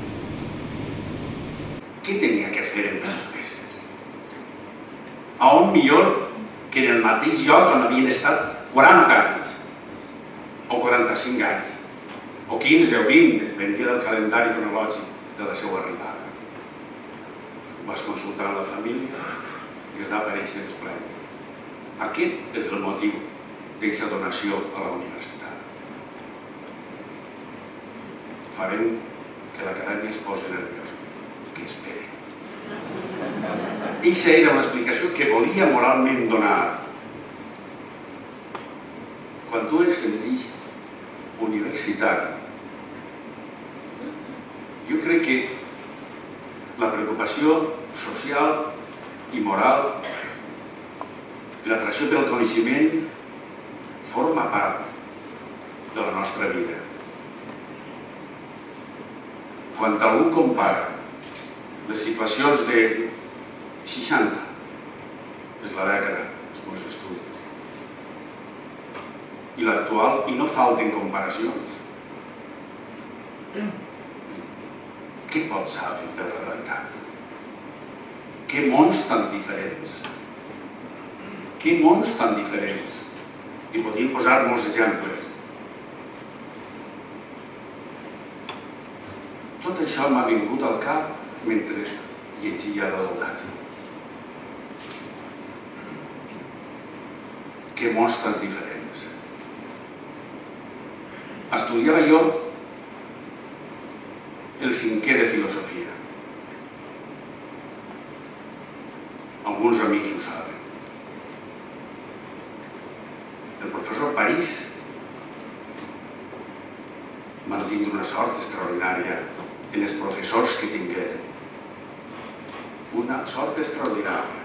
C: Què tenia que fer amb aquestes peces? A on millor que en el mateix lloc on havien estat 40 anys, o 45 anys, o 15 o 20, depenia del calendari cronològic de la seva arribada. Vas consultar la família i es va aparèixer esplèndid. Aquest és el motiu d'aquesta donació a la universitat. Farem que l'acadèmia es posi nerviosa, que esperi. Eixa era l'explicació que volia moralment donar. Quan tu ets senzill universitari, jo crec que la preocupació social i moral i l'atracció pel coneixement forma part de la nostra vida. Quan algú compara les situacions de 60, és la dècada dels meus estudis, i l'actual, i no falten comparacions, què pot saber de la realitat? Què mons tan diferents? Què mons tan diferents? I podríem posar molts exemples. Tot això m'ha vingut al cap mentre llegia l'Educat. Que mons tan diferents. estudiava jo el 5è de filosofia. Alguns amics ho saben. El professor París va tenir una sort extraordinària en els professors que tingueren. Una sort extraordinària.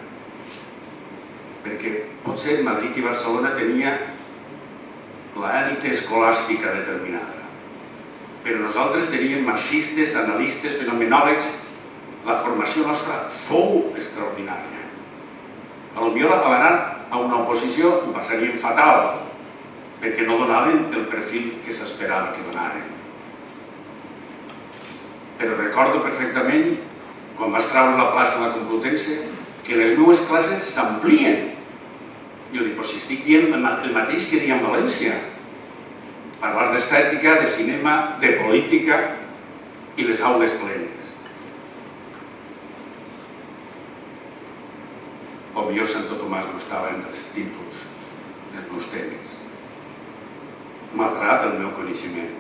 C: Perquè potser Madrid i Barcelona tenia l'èlit escolàstica determinada. Però nosaltres teníem marxistes, analistes, fenomenòlegs. La formació nostra fou extraordinària. Potser anar a una oposició ho passarien fatal, perquè no donaven el perfil que s'esperava que donaren. Però recordo perfectament, quan vaig treure la plaça a la Complutense, que les meves classes s'amplien. Jo dic, si estic dient el mateix que deia en València, parlar d'estètica, de cinema, de política i les aules plenes. Potser Santo Tomàs no estava entre els títols dels meus temes, malgrat el meu coneixement,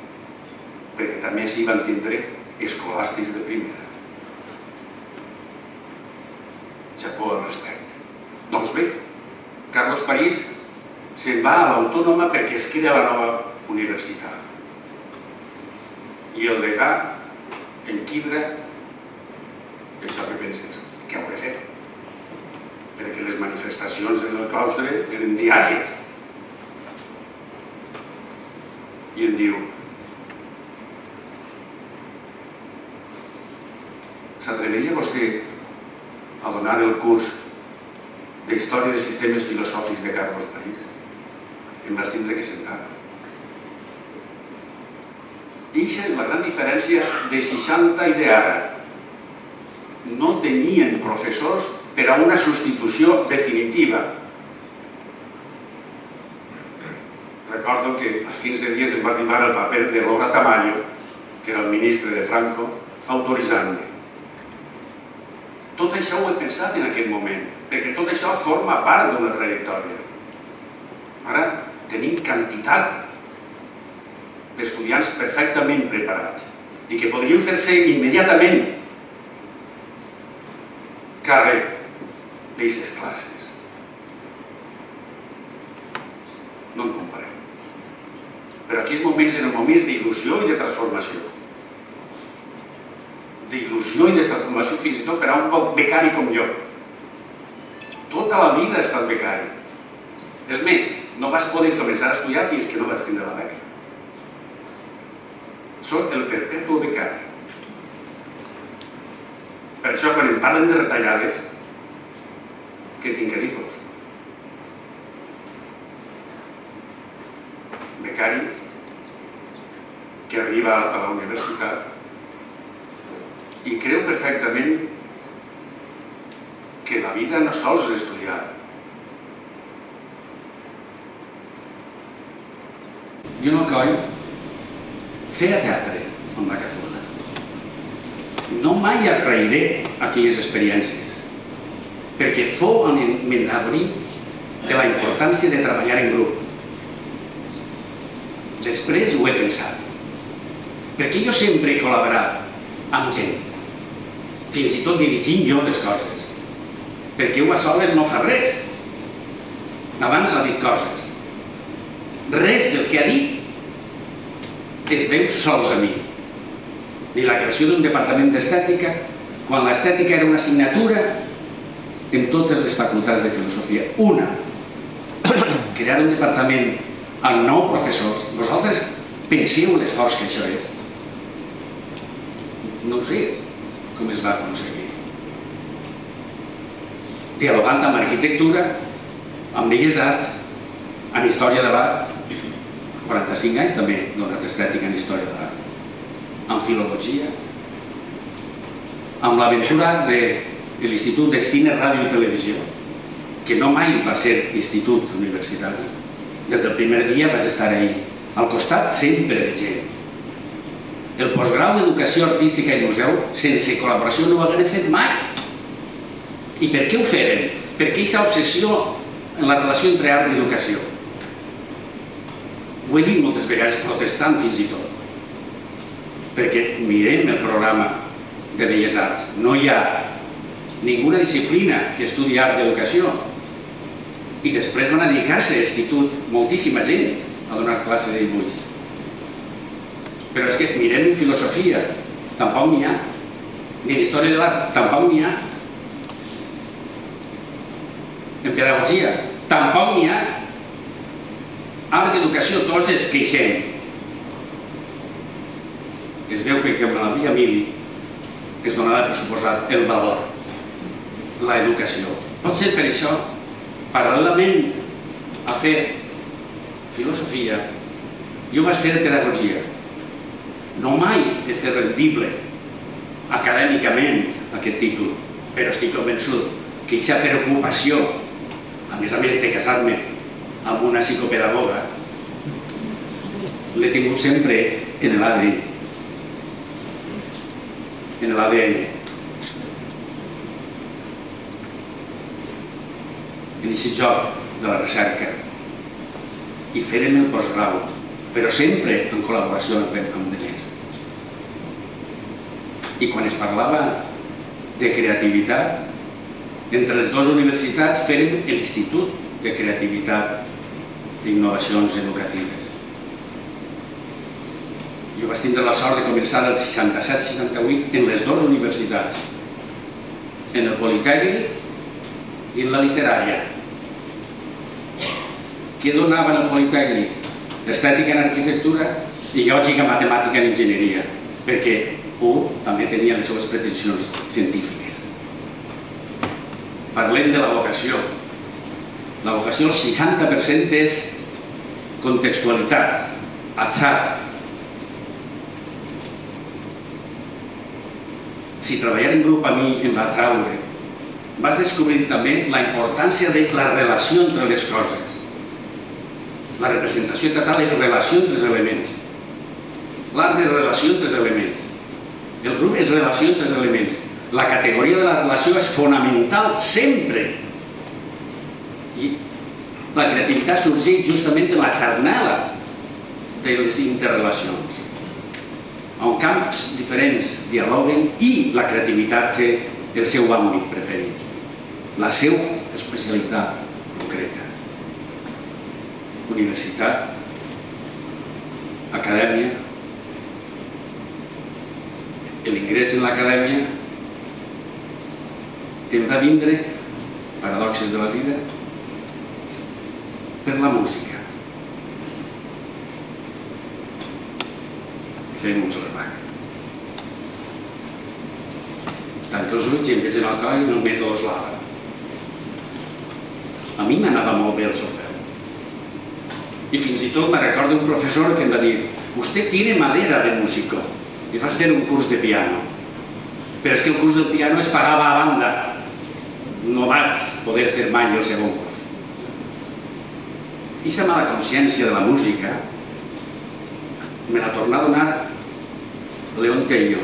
C: perquè també s'hi van tindre escolàstics de primera. Chapó al respecte. Doncs bé, Carlos París se'n va a l'Autònoma perquè es crea la nova universitat. I el degà, en Quidra, això que penses, què heu de fer? Perquè les manifestacions en el claustre eren diàries. I em diu, s'atreveria vostè a donar el curs d'Història de Sistemes Filosòfics de Carlos París? Em vas tindre que sentar. Eixa és la gran diferència de 60 i d'ara. No tenien professors per a una substitució definitiva. Recordo que als 15 dies em va arribar el paper de Logra Tamayo, que era el ministre de Franco, autoritzant-me. Tot això ho he pensat en aquell moment, perquè tot això forma part d'una trajectòria. Ara tenim quantitat d'estudiants perfectament preparats i que podrien fer-se immediatament càrrec d'aixes classes. No en comparem. Però aquells moments eren moments d'il·lusió i de transformació. D'il·lusió i de transformació fins i tot per a un becari com jo. Tota la vida he estat becari. És més, no vaig poder començar a estudiar fins que no vaig tindre la beca. Soc el perpetu becari. Per això, quan em parlen de retallades, què tinc que dir-vos? Becari que arriba a la universitat i creu perfectament que la vida no sols és estudiar. Jo no coi feia teatre amb la Cazorla. No mai agrairé aquelles experiències, perquè fou on m'adoní de la importància de treballar en grup. Després ho he pensat, perquè jo sempre he col·laborat amb gent, fins i tot dirigint jo les coses, perquè un a soles no fa res. Abans ha dit coses. Res del que ha dit es veu sols a mi. Ni la creació d'un departament d'estètica, quan l'estètica era una assignatura en totes les facultats de filosofia. Una, crear un departament amb 9 professors. Vosaltres penseu l'esforç que això és. No sé com es va aconseguir. Dialogant amb arquitectura, amb belles arts, en història de l'art, 45 anys també donat estètica en història de l'art, en filologia, amb l'aventura de l'Institut de Cine, Ràdio i Televisió, que no mai va ser institut universitari. Des del primer dia vaig estar ahí, al costat sempre de gent. El postgrau d'Educació Artística i Museu, sense col·laboració no ho hagués fet mai. I per què ho feren? Per què aquesta obsessió en la relació entre art i educació? ho he dit moltes vegades, protestant fins i tot, perquè mirem el programa de Belles Arts. No hi ha ninguna disciplina que estudi art d'educació i després van a dedicar-se a l'institut moltíssima gent a donar classe de dibuix. Però és que mirem en filosofia, tampoc n'hi ha, ni en història de l'art, tampoc n'hi ha, en pedagogia, tampoc n'hi ha, art d'educació, tots es queixem. Es veu que com la Via Mili es donarà per suposat el valor, l'educació. Pot ser per això, paral·lelament a fer filosofia, jo vaig fer pedagogia. No mai és fer rendible acadèmicament aquest títol, però estic convençut que aquesta preocupació, a més de casar-me amb una psicopedagoga, l'he tingut sempre en l'ADN. En l'ADN. En aquest joc de la recerca. I fèrem el postgrau, però sempre en col·laboració amb demés. I quan es parlava de creativitat, entre les dues universitats fèrem l'Institut de Creativitat i Innovacions Educatives. Jo vaig tindre la sort de començar el 67-68 en les dues universitats, en el Politècnic i en la literària. Què donava en el Politècnic? Estètica en arquitectura i lògica, matemàtica en enginyeria, perquè també tenia les seves pretensions científiques. Parlem de la vocació. La vocació, el 60% és contextualitat, atzar. Si treballar en grup a mi em va atraure, vas descobrir també la importància de la relació entre les coses. La representació teatral és relació entre els elements. L'art és relació entre els elements. El grup és relació entre els elements. La categoria de la relació és fonamental sempre. I la creativitat sorgeix justament en la xarnel·la de les interrelacions, on camps diferents dialoguen i la creativitat té el seu àmbit preferit, la seva especialitat concreta. Universitat, acadèmia, l'ingrés en l'acadèmia em va vindre, paradoxes de la vida, per la música. Fem un flashback. Tanto els ulls i em veig en el coll i no em meto l'Oslava. A mi m'anava molt bé el solfeu. I fins i tot me recordo un professor que em va dir: «Usted tiene madera de músico». I vaig fer un curs de piano. Però és que el curs del piano es pagava a banda. No vaig poder fer mai el segon curs. I la mala consciència de la música me la tornà a donar León Tello,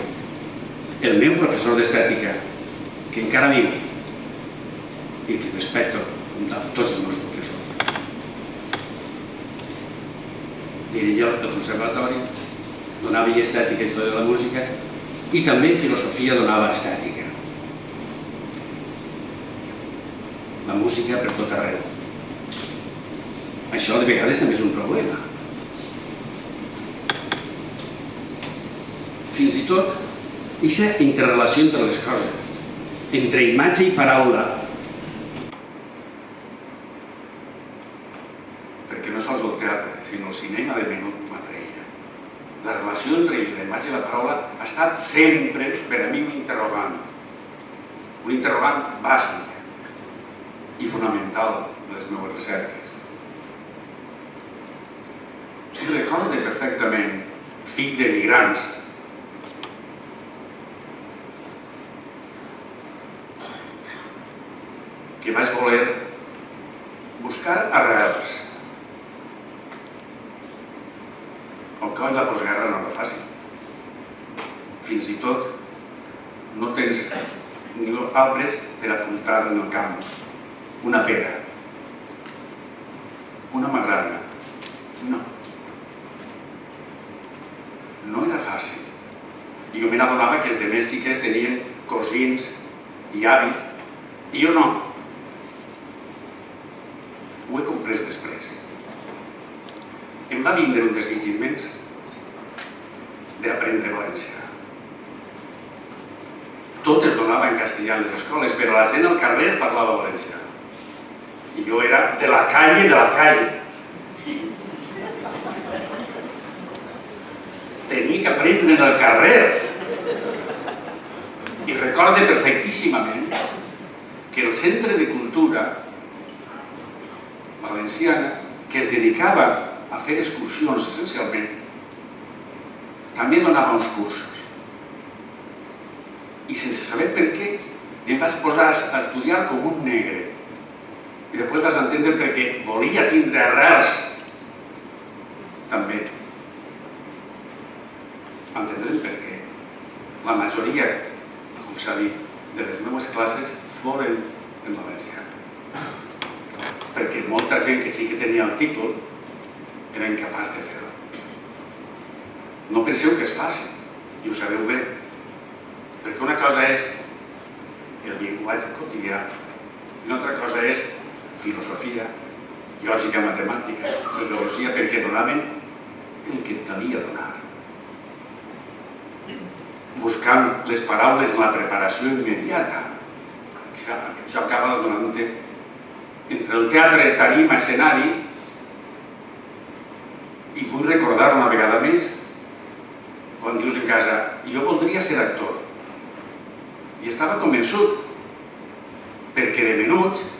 C: el meu professor d'estètica, que encara viu i que respecto a tots els meus professors. Dirigia el conservatori, donava estètica i història de la música i també en filosofia donava estètica. La música per tot arreu. Això de vegades també és un problema. Fins i tot, aquesta interrelació entre les coses, entre imatge i paraula, perquè no sols el teatre, sinó el cinema de menut m'atreia. La relació entre la imatge i la paraula ha estat sempre per a mi un interrogant bàsic i fonamental de les meves recerques. I recordo perfectament, fill d'emigrants, que vaig voler buscar arrels. El coll de la postguerra no era fàcil. Fins i tot no tens ni arbres per afrontar en el camp. Una pera, una magrana, no. fàcil. I jo me n'adonava que els demés xiquets tenien cosins i avis, i jo no. Ho he comprès després. Em va vindre un desig immens d'aprendre valencià. Tot es donava en castellà a les escoles, però la gent al carrer parlava valencià. I jo era de la calle, de la calle. Tenia que aprendre en el carrer. I recorde perfectíssimament que el Centre de Cultura Valenciana, que es dedicava a fer excursions essencialment, també donava uns cursos. I sense saber per què, em vaig posar a estudiar com un negre. I després vas entendre perquè volia tindre arrels també. Entendrem per què. La majoria, com s'ha dit, de les meves classes foren en valencià. Perquè molta gent que sí que tenia el títol era incapaç de fer-ho. No penseu que és fàcil, i ho sabeu bé. Perquè una cosa és el llenguatge quotidià, i una altra cosa és filosofia, lògica, matemàtica, sociologia, perquè donaven el que et calia donar. Buscant les paraules en la preparació immediata. Això acaba donant-te entre el teatre, tarima, escenari, i vull recordar una vegada més, quan dius en casa, jo voldria ser actor. I estava convençut, perquè de menuts,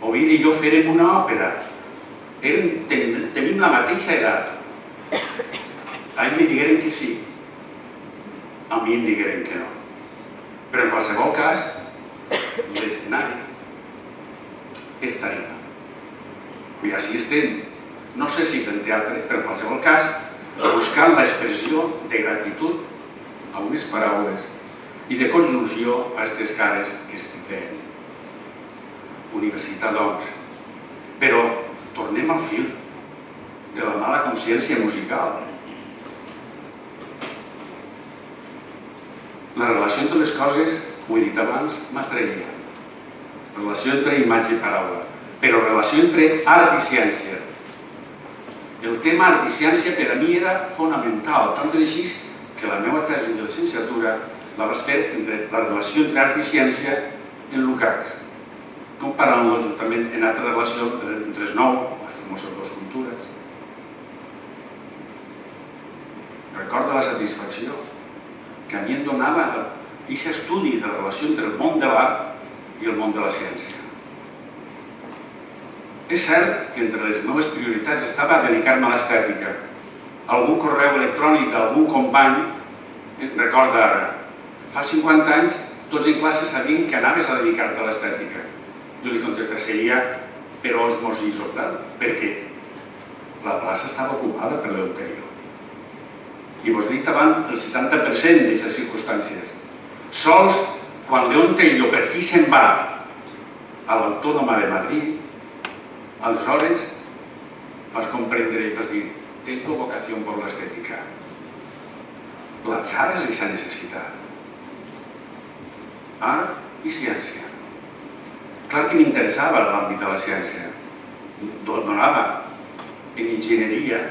C: Ovidi i jo fèrem una òpera. Tenim la mateixa edat. A ell li digueren que sí. A mi em digueren que no. Però en qualsevol cas, l'escenari és tarima. I així estem. No sé si fent teatre, però en qualsevol cas, buscant l'expressió de gratitud a unes paraules i de conjunció a aquestes cares que estic fent. Universitat, doncs. Però tornem al fil de la mala consciència musical. La relació entre les coses, ho he dit abans, m'atreia. Relació entre imatge i paraula, però relació entre art i ciència. El tema art i ciència per a mi era fonamental, tant és així que la meva tesi de llicenciatura la vaig fer entre la relació entre art i ciència en Lukács, comparant-lo justament en altra relació entre els nou, les famoses dues cultures. Recorda la satisfacció que a mi em donava aquest estudi de la relació entre el món de l'art i el món de la ciència. És cert que entre les meves prioritats estava dedicar-me a l'estètica. Algun correu electrònic d'algun company recorda ara, fa 50 anys tots en classe sabien que anaves a dedicar-te a l'estètica. Jo li contestaria per osmosi total, perquè la plaça estava ocupada per l'Ontario. I vos he dit abans el 60% d'aquestes circumstàncies. Sols quan l'Ontario per fi se'n va a l'Autònoma de Madrid, aleshores vas comprendre i vas dir tengo vocación por la estética. Lançar és aquesta necessitat. Art i ciència. Clar que m'interessava l'àmbit de la ciència. Donava en enginyeria,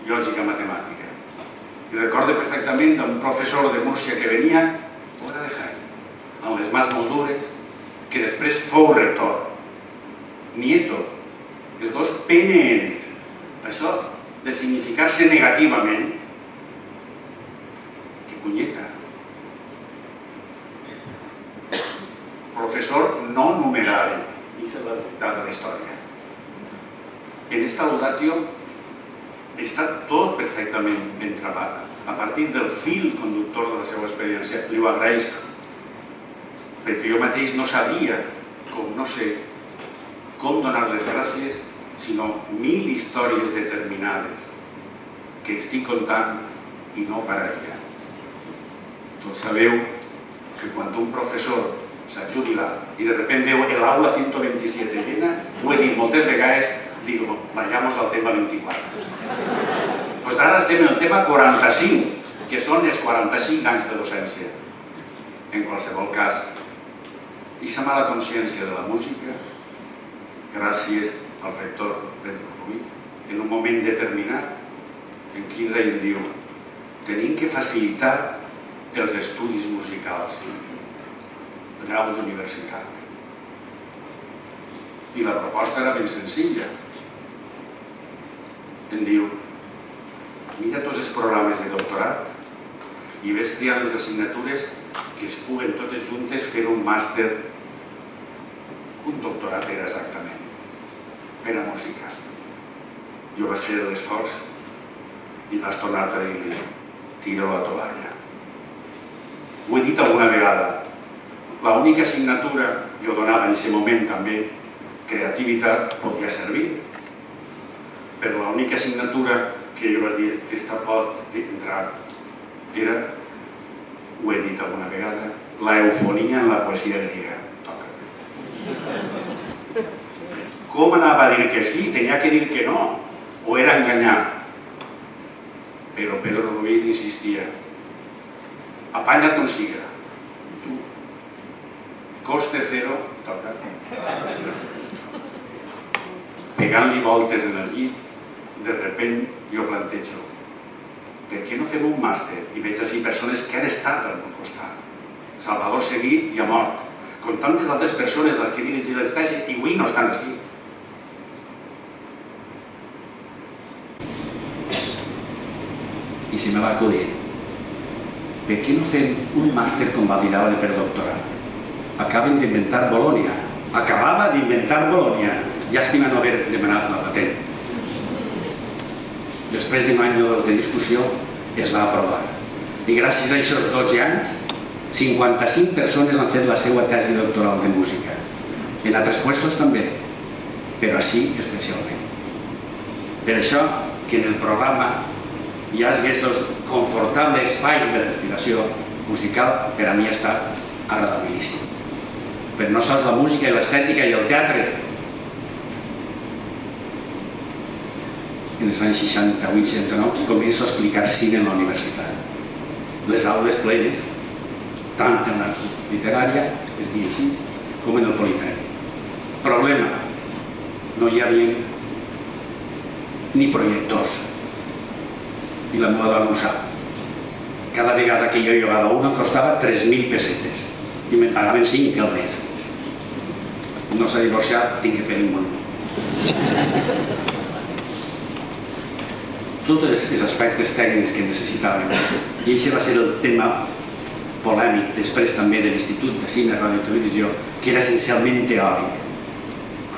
C: lògica, matemàtica. I recordo perfectament d'un professor de Múrcia que venia fora de Jaén, amb les mans molt dures, que després fou rector. Nieto, els dos PNNs. Això de significar-se negativament, que punyeta. Professor no numerari, i és la veritat de la història. En esta laudatio està tot perfectament ben treballat, a partir del fil conductor de la seva experiència. Li ho agraeix, perquè jo mateix no sabia, com no sé, com donar les gràcies, sinó 1000 històries determinades que estic contant i no pararia. Tots sabeu que quan un professor s'ha jubilat i de repente veu l'aula 127 llena, ho he dit moltes vegades, digo, vayamos al tema 24. Doncs ara estem en el tema 45, que són els 45 anys de docència. En qualsevol cas, aquesta mala consciència de la música, gràcies al rector Pedro Ruiz, en un moment determinat, en Quidra em diu: tenim que facilitar els estudis musicals, el grau d'universitat. I la proposta era ben senzilla. Em diu: mira tots els programes de doctorat i ves triant les assignatures que es puguen totes juntes fer un màster. Un doctorat era exactament per a música. Jo vaig fer l'esforç i vas tornar a dir-li: tiro la tovalla. Ho he dit alguna vegada. L'única assignatura, jo donava en aquest moment també creativitat, podia servir, però l'única assignatura que jo vaig dir aquesta pot entrar era, ho he dit alguna vegada, la eufonia en la poesia grega. Toca. Com anava a dir que sí? Tenia que dir que no, o era enganyar. Però Pedro Ruiz insistia: apaña consiga. Tu, coste cero, toca. Pegant-li voltes en el llit, de repent jo plantejo: per què no fem un màster? I veig així persones que han estat al meu costat. Salvador Seguí ja mort, com tantes altres persones als que he dirigit l'estagi i avui no estan així. I se me va acudir: per què no fem un màster convalidable per doctorat? Acaben d'inventar Bolònia. Acabava d'inventar Bolònia. Llàstima no haver demanat la patent. Després d'un any o dos de discussió es va aprovar. I gràcies a aquests 12 anys, 55 persones han fet la seva tesi doctoral de música. En altres llocs també, però així especialment. Per això que en el programa hi ha aquests confortables espais de respiració musical, per a mi ha estat agradabilíssim. Però no sols la música i l'estètica i el teatre. En els anys 68-69 començo a explicar cine en la universitat. Les aules plenes, tant en la literària, es diu així, com en el Politècnic. Problema: no hi havia ni projectors. I la meva dona ho sap. Cada vegada que jo jugava una em costava 3.000 pessetes i me'n pagaven 5 al mes. No s'ha divorciat, tinc que fer un món. Tots els aspectes tècnics que necessitàvem. I això va ser el tema polèmic després també de l'Institut de Cine, Ràdio i Televisió, que era essencialment teòric.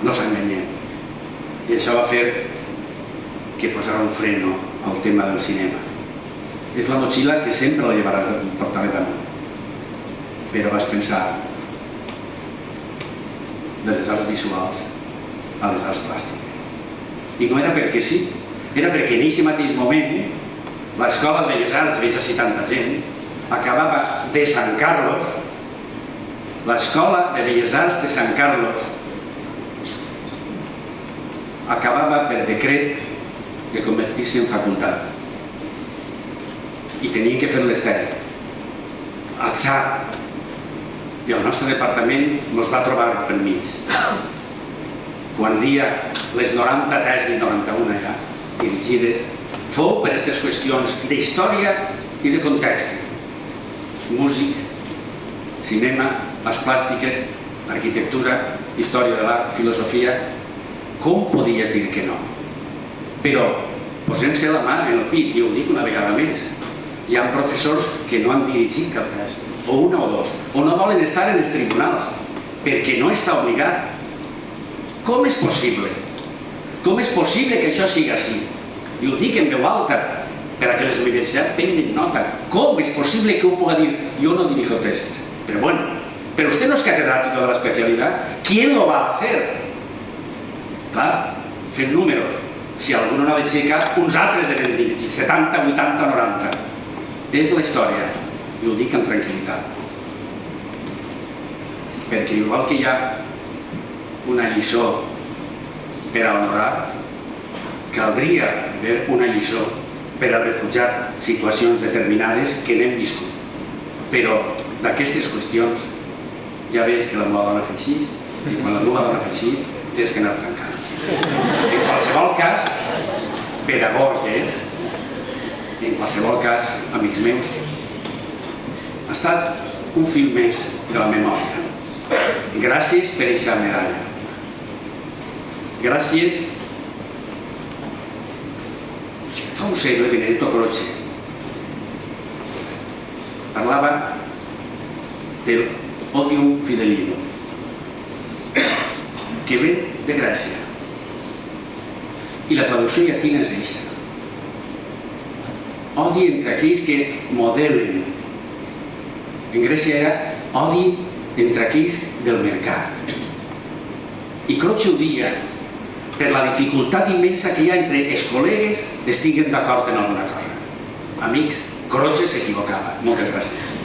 C: No s'enganyem. I això va fer que posara un freno al tema del cinema. És la motxilla que sempre la llevaràs de portar-la damunt. Però vas pensar de les arts visuals a les arts plàstiques. I no era perquè sí, era perquè en aquest mateix moment l'Escola de Belles Arts, veig així tanta gent, acabava de Sant Carlos, l'Escola de Belles Arts de Sant Carlos acabava per decret de convertir-se en facultat i tenien que fer les tesis. Atzar. I el nostre departament ens va trobar pel mig. Quan dia les 90 tesis, 91 ja, dirigides, fou per aquestes qüestions d'història i de context. Músic, cinema, arts plàstiques, arquitectura, història de l'art, filosofia. Com podies dir que no? Però posem-se la mà en el pit, i ho dic una vegada més. Hi ha professors que no han dirigit cap tesi, o una o dos, o no volen estar en els tribunals, perquè no està obligat. Com és possible? Com és possible que això sigui així? I ho dic en veu alta, per a que les universitats prenguen nota. Com és possible que ho puga dir? Jo no dirijo tesis. Pero bueno, pero usted no es catedrático de la especialidad. ¿Quién lo va a hacer? Clar, fent números. Si algú no n'ha de cap, uns altres eren dirigits, 70, 80, 90. És la història, i ho dic amb tranquil·litat. Perquè igual que hi ha una lliçó per a honorar, caldria ver una lliçó per a refugiar situacions determinades que n'hem viscut. Però d'aquestes qüestions ja veus que la meva dona fa així, i quan la meva dona fa així tens que anar tancant. En qualsevol cas, pedagogues, en qualsevol cas, amics meus, ha estat un fil més de la memòria. Gràcies per aquesta medalla. Gràcies. Fa un segle, Benedetto Croce parlava del odium fidelinum, que ve de Grècia. I la traducció llatina és eixa. Odi entre aquells que modelen. En Grècia era odi entre aquells del mercat. I Croce ho dia per la dificultat immensa que hi ha entre els col·legues estiguen d'acord en alguna cosa. Amics, Croce s'equivocava. Moltes gràcies.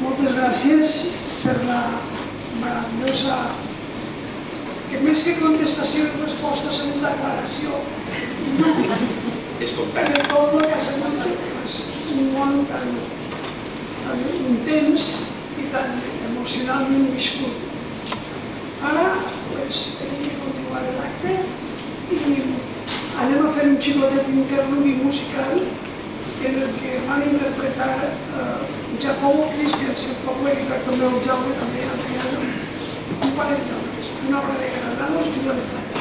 A: Moltes gràcies per la meravellosa, que més que contestació i resposta ha sigut declaració de tot el que ha sigut un món tan intens i tan emocionalment viscut. Ara hem de continuar l'acte i anem a fer un xicotet interludi musical en el que van interpretar Jacobo Christiansen Fowler i per també el Jaume també al piano, un parell d'obres, una obra de Granados i una de França.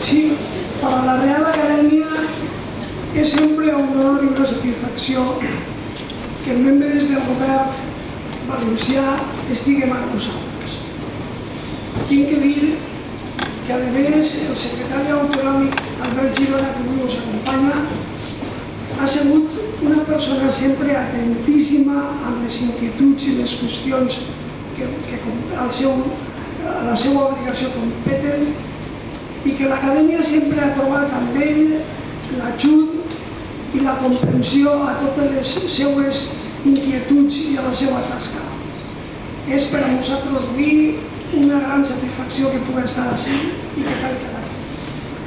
A: Sí, para la Real Academia és sempre un honor i una satisfacció que els membres del govern valencià estiguem amb nosaltres. Tinc que dir que, a més, el secretari autonòmic Albert Girona, que avui us acompanya, ha sigut una persona sempre atentíssima amb les inquietuds i les qüestions que a la seva obligació competen i que l'Acadèmia sempre ha trobat amb ell l'ajut i la comprensió a totes les seues inquietuds i a la seva tasca. És per a nosaltres avui una gran satisfacció que pugui estar així i que tal quedat.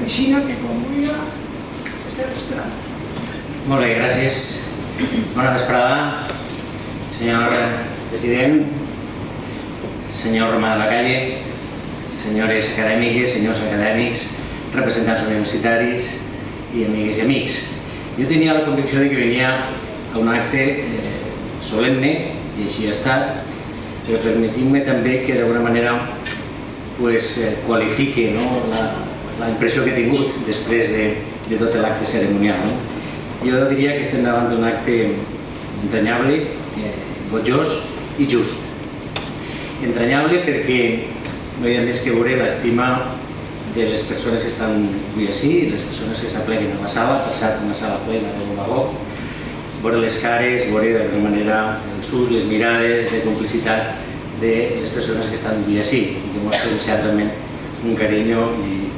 A: Així que, com vull, estem esperant.
D: Molt bé, gràcies. Bona vesprada, senyor president, senyor Romà de la Calle, senyores acadèmiques, senyors acadèmics, representants universitaris i amigues i amics. Jo tenia la convicció de que venia a un acte solemne, i així ha estat, però permetim-me també que d'alguna manera qualifique la impressió que he tingut després de tot l'acte cerimonial. Jo diria que estem davant d'un acte entranyable, gojós i just. Entranyable perquè no hi ha més que veure l'estima de les persones que estan avui així, les persones que s'apleguen a la sala, per cert, una sala plena de vagó, veure les cares, veure d'alguna manera els ulls, les mirades de complicitat de les persones que estan avui així i que mostren certament un carinyo i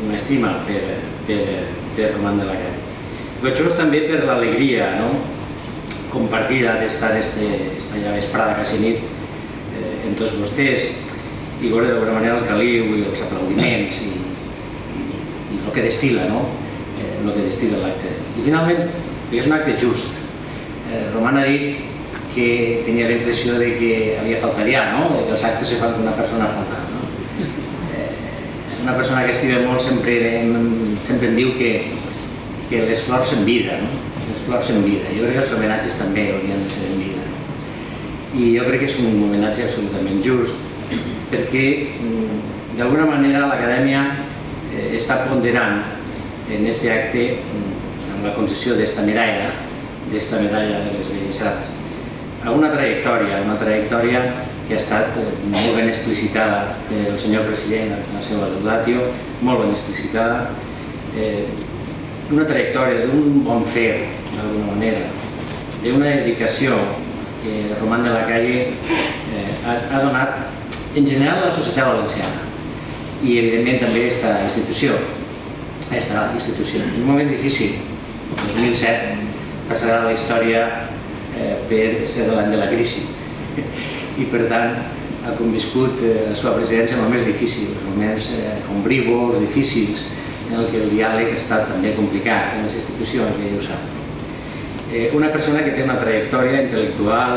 D: una estima per Román de la Calle. Gojós també per l'alegria compartida d'estar esta ja vesprada, quasi nit, amb tots vostès i veure d'alguna manera el caliu i els aplaudiments i el que destila l'acte. I finalment, és un acte just. Román ha dit que tenia la impressió que havia faltat ja, que els actes se fan quan una persona ha faltat. Una persona que estima molt sempre em diu que les flors en vida, les flors en vida. Jo crec que els homenatges també haurien de ser en vida. I jo crec que és un homenatge absolutament just, perquè d'alguna manera l'Acadèmia està ponderant en aquest acte, amb la concessió d'esta medalla de les Belles Arts, a una trajectòria que ha estat molt ben explicitada pel senyor president en la seva laudatio, molt ben explicitada, una trajectòria d'un bon fer, d'alguna manera, d'una dedicació que Román de la Calle ha donat en general a la societat valenciana i evidentment també a aquesta institució. En un moment difícil, el 2007, passarà a la història per ser l'any de la crisi i per tant ha conviscut la seva presidència en moments difícils, moments ombrívols, difícils, en el que el diàleg ha estat també complicat en les institucions, que ja ho sap. Una persona que té una trajectòria intel·lectual,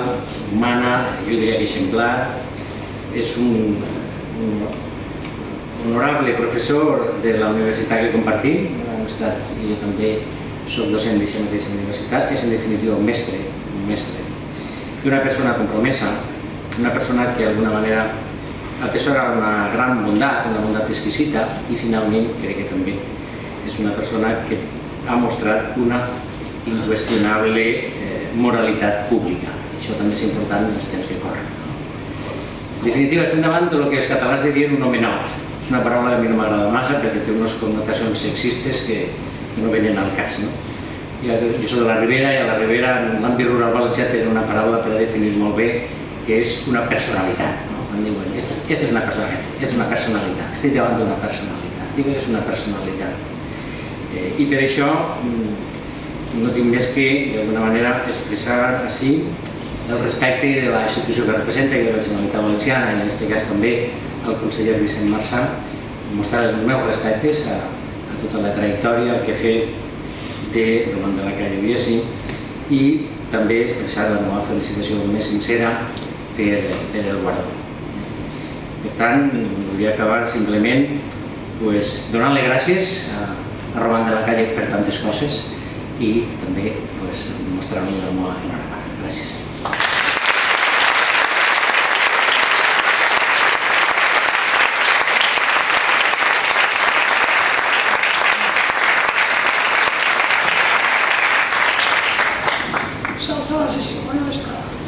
D: humana, jo diria que exemplar, és un honorable professor de la universitat que compartim, i jo també soc docent d'aquesta mateixa universitat, és en definitiva un mestre, i una persona compromesa, una persona que d'alguna manera atesora una gran bondat, una bondat exquisita, i finalment crec que també és una persona que ha mostrat una inqüestionable moralitat pública. Això també és important en els temps que corren. En definitiva, estem davant del que els catalans dirien un homenot. És una paraula que a mi no m'agrada massa perquè té unes connotacions sexistes que no venen al cas. Jo soc de la Ribera i a la Ribera, en l'àmbit rural valencià, tenen una paraula per a definir molt bé, que és una personalitat. Em diuen, aquesta és una personalitat, estic davant d'una personalitat. Dic que és una personalitat. I per això no tinc més que, d'alguna manera, expressar així el respecte de la institució que representa, que és la Generalitat Valenciana, i en aquest cas també al conseller Vicent Marçà, mostrar els meus respectes a tota la trajectòria que ha fet de Román de la Calle Viesi i també expressar la meva felicitació més sincera per el guardó. Per tant, volia acabar simplement donant-li gràcies a Román de la Calle per tantes coses i també mostrant-li la meva enhorabona. Gràcies.
A: la sessió. Bona vesprada.